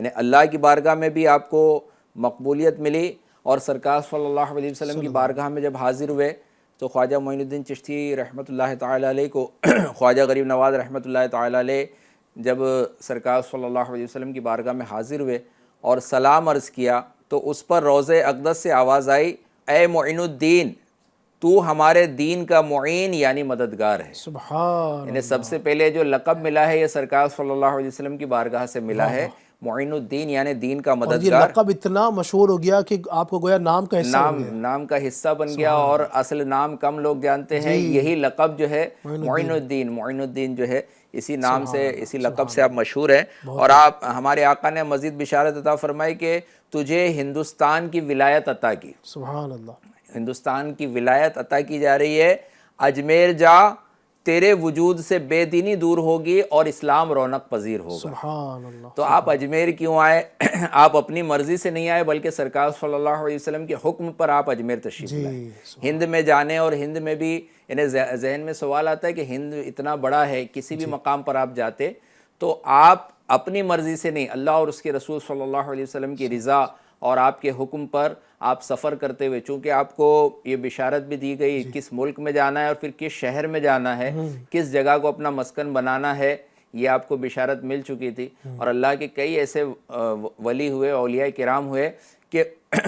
Speaker 5: یعنی اللہ کی بارگاہ میں بھی آپ کو مقبولیت ملی، اور سرکار صلی اللہ علیہ وسلم کی بارگاہ میں جب حاضر ہوئے تو خواجہ معین الدین چشتی رحمۃ اللہ تعالیٰ علیہ کو خواجہ غریب نواز رحمۃ اللہ تعالیٰ علیہ جب سرکار صلی اللہ علیہ وسلم کی بارگاہ میں حاضر ہوئے اور سلام عرض کیا تو اس پر روضہ اقدس سے آواز آئی، اے معین الدین، تو ہمارے دین کا معین یعنی مددگار ہے۔
Speaker 2: سبحان
Speaker 5: یعنی سب سے پہلے جو لقب ملا ہے یہ سرکار صلی اللہ علیہ وسلم کی بارگاہ سے ملا ہے، معین الدین یعنی دین کا
Speaker 2: اور یہ
Speaker 5: مددگار۔
Speaker 2: لقب اتنا مشہور ہو گیا کہ آپ کو گویا نام کا حصہ ہو گیا۔
Speaker 5: نام کا حصہ بن گیا، اور اصل نام کم لوگ جانتے ہیں، یہی لقب جو ہے معین الدین جو ہے اسی نام سے، اسی لقب سے آپ مشہور ہیں۔ اور آپ ہمارے آقا نے مزید بشارت عطا فرمائی کہ تجھے ہندوستان کی ولایت عطا کی،
Speaker 2: سبحان اللہ،
Speaker 5: ہندوستان کی ولایت عطا کی جا رہی ہے، اجمیر جا، تیرے وجود سے بے دینی دور ہوگی اور اسلام رونق پذیر ہوگا۔
Speaker 2: سبحان اللہ۔
Speaker 5: تو آپ اجمیر کیوں آئے؟ آپ اپنی مرضی سے نہیں آئے بلکہ سرکار صلی اللہ علیہ وسلم کے حکم پر آپ اجمیر تشریف لائے۔ ہند میں جانے، اور ہند میں بھی یعنی ذہن میں سوال آتا ہے کہ ہند اتنا بڑا ہے، کسی بھی مقام پر آپ جاتے تو آپ اپنی مرضی سے نہیں، اللہ اور اس کے رسول صلی اللہ علیہ وسلم کی رضا اور آپ کے حکم پر آپ سفر کرتے ہوئے، چونکہ آپ کو یہ بشارت بھی دی گئی کس ملک میں جانا ہے اور پھر کس شہر میں جانا ہے، کس جگہ کو اپنا مسکن بنانا ہے، یہ آپ کو بشارت مل چکی تھی۔ اور اللہ کے کئی ایسے ولی ہوئے، اولیاء کرام ہوئے کہ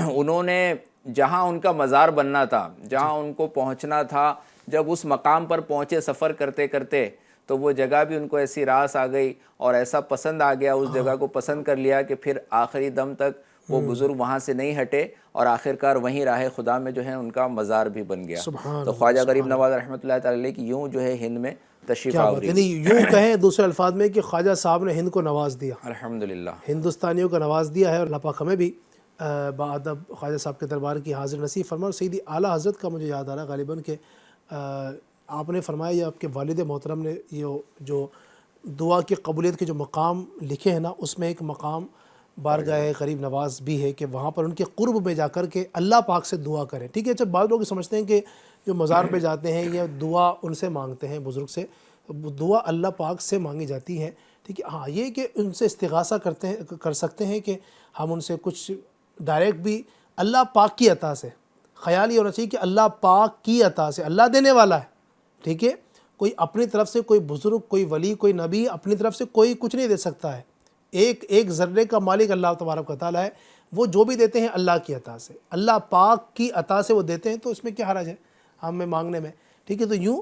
Speaker 5: انہوں نے جہاں ان کا مزار بننا تھا، جہاں ان کو پہنچنا تھا، جب اس مقام پر پہنچے سفر کرتے کرتے تو وہ جگہ بھی ان کو ایسی راس آ گئی اور ایسا پسند آ گیا، اس جگہ کو پسند کر لیا کہ پھر آخری دم تک وہ بزرگ وہاں سے نہیں ہٹے، اور آخرکار وہیں راہ خدا میں جو ہے ان کا مزار بھی بن گیا۔ تو خواجہ غریب نواز رحمۃ اللہ تعالی علیہ کی یوں جو ہے ہند میں تشریف آوری،
Speaker 2: یعنی یوں کہیں دوسرے الفاظ میں کہ خواجہ صاحب نے ہند کو نواز دیا،
Speaker 5: الحمدللہ،
Speaker 2: ہندوستانیوں کو نواز دیا ہے، اور اللہ پاک ہمیں بھی بادب خواجہ صاحب کے دربار کی حاضر نصیب فرما۔ اور سیدی اعلیٰ حضرت کا مجھے یاد آ رہا غالباً کہ آپ نے فرمایا، یا آپ کے والد محترم نے یہ جو دعا کی قبولیت کے جو مقام لکھے ہیں نا، اس میں ایک مقام بارگاہ غریب نواز بھی ہے کہ وہاں پر ان کے قرب میں جا کر کے اللہ پاک سے دعا کریں۔ ٹھیک ہے، جب بعض لوگ سمجھتے ہیں کہ جو مزار پہ جاتے ہیں یا دعا ان سے مانگتے ہیں بزرگ سے، دعا اللہ پاک سے مانگی جاتی ہے۔ ٹھیک ہے، ہاں یہ کہ ان سے استغاثہ کر سکتے ہیں کہ ہم ان سے کچھ ڈائریکٹ بھی اللہ پاک کی عطا سے، خیال یہ ہونا چاہیے کہ اللہ پاک کی عطا سے، اللہ دینے والا ہے۔ ٹھیک ہے، کوئی اپنی طرف سے، کوئی بزرگ، کوئی ولی، کوئی نبی اپنی طرف سے کوئی کچھ نہیں دے سکتا ہے۔ ایک ذرے کا مالک اللہ تبارک و تعالیٰ ہے، وہ جو بھی دیتے ہیں اللہ کی عطا سے، اللہ پاک کی عطا سے وہ دیتے ہیں، تو اس میں کیا حرج ہے ہمیں مانگنے میں؟ ٹھیک ہے، تو یوں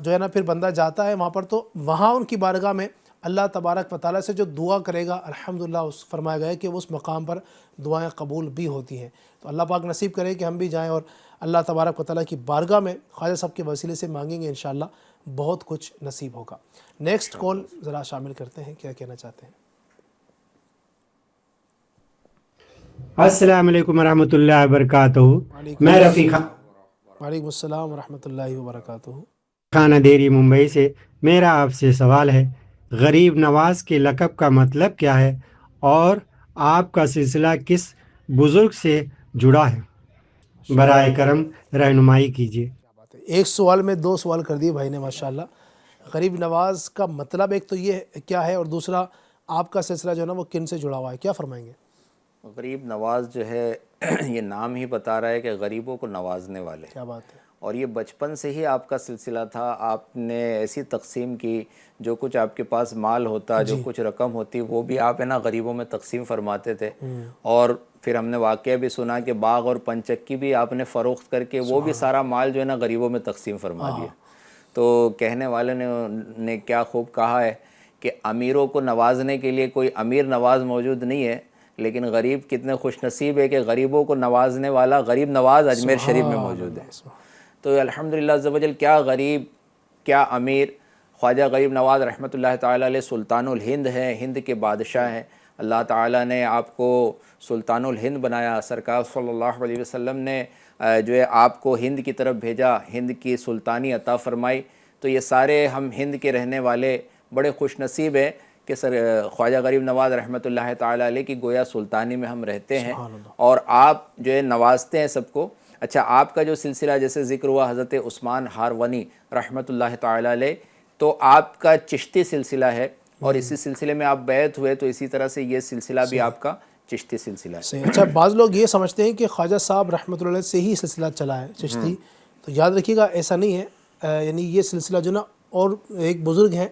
Speaker 2: جو ہے نا پھر بندہ جاتا ہے وہاں پر، تو وہاں ان کی بارگاہ میں اللہ تبارک و تعالیٰ سے جو دعا کرے گا، الحمدللہ اس فرمایا گیا ہے کہ اس مقام پر دعائیں قبول بھی ہوتی ہیں۔ تو اللہ پاک نصیب کرے کہ ہم بھی جائیں اور اللہ تبارک و تعالیٰ کی بارگاہ میں خواجہ صاحب کے وسیلے سے مانگیں گے، انشاءاللہ بہت کچھ نصیب ہوگا۔ نیکسٹ کال ذرا شامل کرتے ہیں، کیا کہنا چاہتے ہیں؟
Speaker 8: السلام علیکم ورحمۃ اللہ وبرکاتہ۔ میں رفیق
Speaker 2: وعلیکم السلام ورحمۃ اللہ وبرکاتہ۔
Speaker 8: خانہ دیری ممبئی سے، میرا آپ سے سوال ہے، غریب نواز کے لقب کا مطلب کیا ہے اور آپ کا سلسلہ کس بزرگ سے جڑا ہے؟ برائے کرم رہنمائی کیجیے۔
Speaker 2: ایک سوال میں دو سوال کر دیے بھائی نے، ماشاءاللہ۔ غریب نواز کا مطلب ایک تو یہ کیا ہے، اور دوسرا آپ کا سلسلہ جو ہے نا وہ کن سے جڑا ہوا ہے، کیا فرمائیں گے؟
Speaker 5: غریب نواز جو ہے یہ نام ہی بتا رہا ہے کہ غریبوں کو نوازنے والے،
Speaker 2: کیا بات ہے۔
Speaker 5: اور یہ بچپن سے ہی آپ کا سلسلہ تھا، آپ نے ایسی تقسیم کی، جو کچھ آپ کے پاس مال ہوتا، جو کچھ رقم ہوتی، وہ بھی آپ ہے نا غریبوں میں تقسیم فرماتے تھے۔ اور پھر ہم نے واقعہ بھی سنا کہ باغ اور پنچکی بھی آپ نے فروخت کر کے وہ بھی سارا مال جو ہے نا غریبوں میں تقسیم فرما دیا۔ تو کہنے والے نے کیا خوب کہا ہے کہ امیروں کو نوازنے کے لیے کوئی امیر نواز موجود نہیں ہے، لیکن غریب کتنے خوش نصیب ہے کہ غریبوں کو نوازنے والا غریب نواز اجمیر شریف میں موجود ہے۔ تو الحمدللہ عز و جل، کیا غریب کیا امیر، خواجہ غریب نواز رحمۃ اللہ تعالیٰ علیہ سلطان الہند ہیں، ہند کے بادشاہ ہیں۔ اللہ تعالیٰ نے آپ کو سلطان الہند بنایا، سرکار صلی اللہ علیہ وسلم نے جو ہے آپ کو ہند کی طرف بھیجا، ہند کی سلطانی عطا فرمائی۔ تو یہ سارے ہم ہند کے رہنے والے بڑے خوش نصیب ہیں کہ خواجہ غریب نواز رحمۃ اللہ تعالیٰ علیہ کی گویا سلطانی میں ہم رہتے ہیں، اور آپ جو ہے نوازتے ہیں سب کو۔ اچھا، آپ کا جو سلسلہ جیسے ذکر ہوا حضرت عثمان ہارونی رحمۃ اللہ تعالیٰ علیہ، تو آپ کا چشتی سلسلہ ہے، اور اسی سلسلے میں آپ بیعت ہوئے، تو اسی طرح سے یہ سلسلہ بھی آپ کا چشتی سلسلہ ہے۔
Speaker 2: صحیح۔ اچھا، بعض لوگ یہ سمجھتے ہیں کہ خواجہ صاحب رحمۃ اللہ علیہ سے ہی سلسلہ چلا ہے چشتی، تو یاد رکھیے گا ایسا نہیں ہے، یعنی یہ سلسلہ جو نا، اور ایک بزرگ ہیں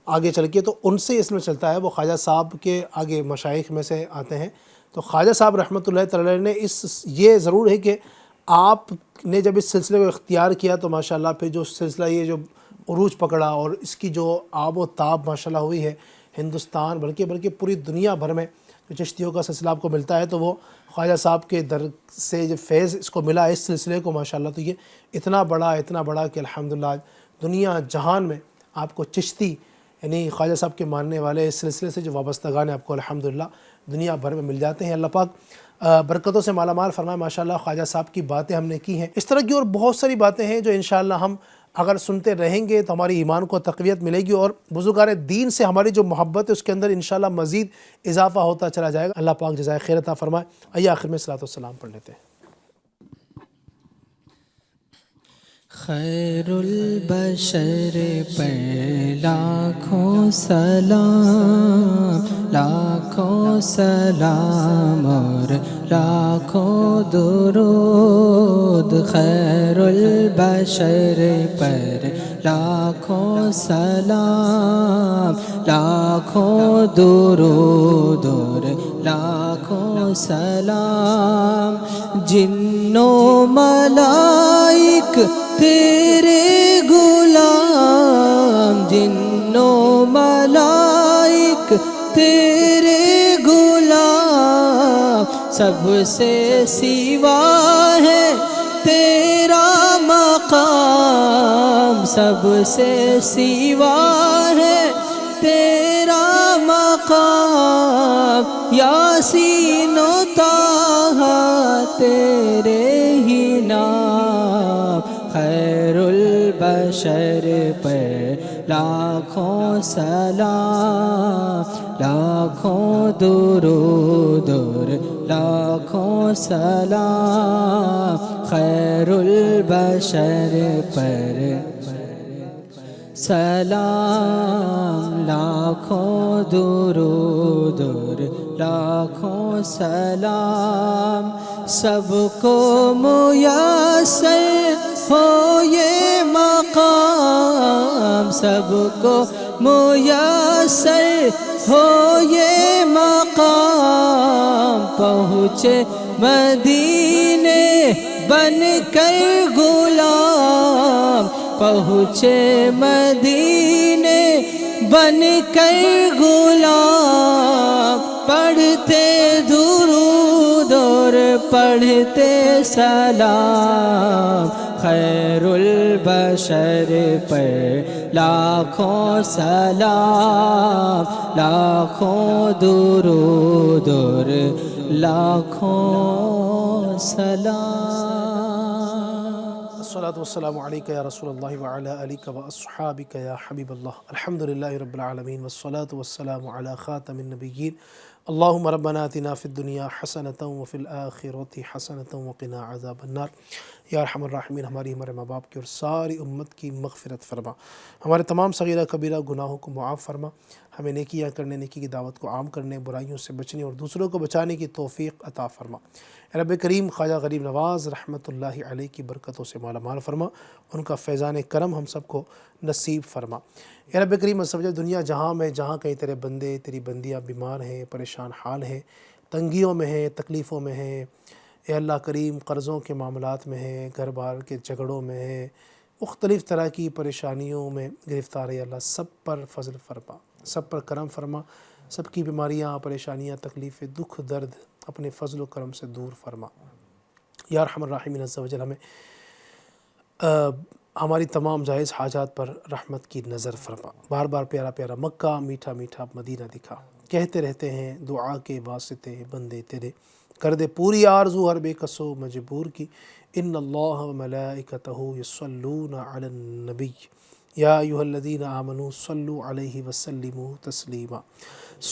Speaker 2: آگے چل کے، تو ان سے اس میں چلتا ہے، وہ خواجہ صاحب کے آگے مشائخ میں سے آتے ہیں۔ تو خواجہ صاحب رحمۃ اللہ تعالی علیہ نے یہ ضرور ہے کہ آپ نے جب اس سلسلے کو اختیار کیا تو ماشاءاللہ پھر جو سلسلہ یہ جو عروج پکڑا اور اس کی جو آب و تاب ماشاءاللہ ہوئی ہے ہندوستان بلکہ پوری دنیا بھر میں جو چشتیوں کا سلسلہ آپ کو ملتا ہے، تو وہ خواجہ صاحب کے در سے جو فیض اس کو ملا اس سلسلے کو ماشاءاللہ، تو یہ اتنا بڑا کہ الحمدللہ آج دنیا جہان میں آپ کو چشتی یعنی خواجہ صاحب کے ماننے والے اس سلسلے سے جو وابستگان ہیں آپ کو الحمدللہ دنیا بھر میں مل جاتے ہیں۔ اللہ پاک برکتوں سے مالا مال فرمائے۔ ماشاءاللہ خواجہ صاحب کی باتیں ہم نے کی ہیں، اس طرح کی اور بہت ساری باتیں ہیں جو انشاءاللہ ہم اگر سنتے رہیں گے تو ہماری ایمان کو تقویت ملے گی، اور بزرگان دین سے ہماری جو محبت ہے اس کے اندر انشاءاللہ مزید اضافہ ہوتا چلا جائے گا۔ اللہ پاک جزائے خیر عطا فرمائے۔ آئیے آخر میں صلاۃ والسلام پڑھ لیتے ہیں۔
Speaker 4: خیر البشر پر لاکھوں سلام، لاکھوں سلام اور لاکھوں درود۔ خیر البشر پر لاکھوں سلام، لاکھوں درود اور لاکھوں سلام۔ جنوں ملائک تیرے غلام، جنوں ملائک تیرے غلام، سب سے سوا ہے تیرا مقام، سب سے سوا ہے تیرا مقام۔ یاسین و طٰہٰ تیرے ہی نام۔ خیر البشر پر لاکھوں سلام، لاکھوں درود اور لاکھوں سلام۔ خیر البشر پر سلام، لاکھوں درود اور لاکھوں سلام۔ سب کو میسر ہو یہ مقام، سب کو میسر ہو یہ مقام۔ پہنچے مدینے بن کر غلام، پہنچے مدینے بن کر غلام۔ پڑھتے درود اور پڑھتے سلام۔ خیر البشر پر لاکھوں سلام، لاکھوں درود اور لاکھوں سلام۔
Speaker 2: الصلاۃ والسلام علیک یا رسول اللہ وعلی آلک واصحابک یا حبیب اللہ۔ الحمدللہ رب العالمین والصلاۃ والسلام علی خاتم النبیین۔ اللہم ربنا آتنا فی الدنیا حسنۃ وفی الآخرۃ حسنۃ وقنا عذاب النار۔ یا ارحم الراحمین، ہمارے ماں باپ کی اور ساری امت کی مغفرت فرما، ہمارے تمام صغیرہ کبیرہ گناہوں کو معاف فرما، ہمیں نیکیاں کرنے، نیکی کی دعوت کو عام کرنے، برائیوں سے بچنے اور دوسروں کو بچانے کی توفیق عطا فرما۔ اے رب کریم، خواجہ غریب نواز رحمۃ اللہ علیہ کی برکتوں سے مالا مال فرما، ان کا فیضان کرم ہم سب کو نصیب فرما۔ اے رب کریم، سمجھے دنیا جہاں میں جہاں کہیں تیرے بندے تیری بندیاں بیمار ہیں، پریشان حال ہیں، تنگیوں میں ہیں، تکلیفوں میں ہیں، اے اللہ کریم قرضوں کے معاملات میں ہیں، گھر بار کے جھگڑوں میں ہیں، مختلف طرح کی پریشانیوں میں گرفتار ہے، اللہ سب پر فضل فرما، سب پر کرم فرما، سب کی بیماریاں، پریشانیاں، تکلیفیں، دکھ درد اپنے فضل و کرم سے دور فرما۔ یا ارحم الراحمین، عز و جل ہمیں ہماری تمام جائز حاجات پر رحمت کی نظر فرما۔ بار بار پیارا پیارا مکہ، میٹھا میٹھا مدینہ دکھا، کہتے رہتے ہیں دعا کے واسطے بندے تیرے، کر دے پوری آرزو ہر بے کس و مجبور کی۔ ان اللہ و ملائکتہ یصلون علی النبی یا ایھا الذین آمنوا صلوا علیہ وسلموا تسلیما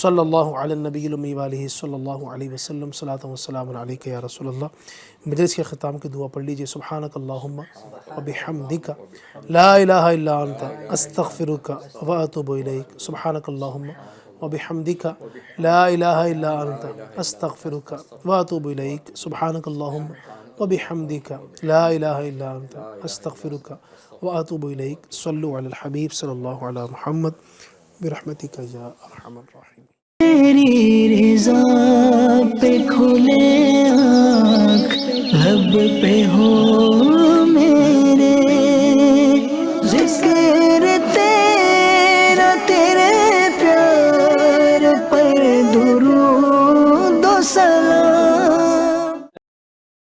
Speaker 2: صلی اللہ علی النبی الامی وآلہ صلی اللہ علیہ وسلم صلاۃ و سلام علیک یا رسول اللہ۔ مجلس کے ختام کی دعا پڑھ لیجئے۔ سبحانک اللہم وبحمدک لا الہ الا انت استغفرک واتوب الیک۔ سبحانک اللہم وبحمدک لا الہ الا انت استغفرک واتوب الیک۔ سبحانک اللہم وبحمدک لا الہ الا انت استغفرک واتوب الیک۔ صلوا علی الحبیب صلی اللہ علی محمد برحمتک یا ارحم الراحمین۔
Speaker 1: تیری رضا پہ کھلے آنکھ، لب پہ ہو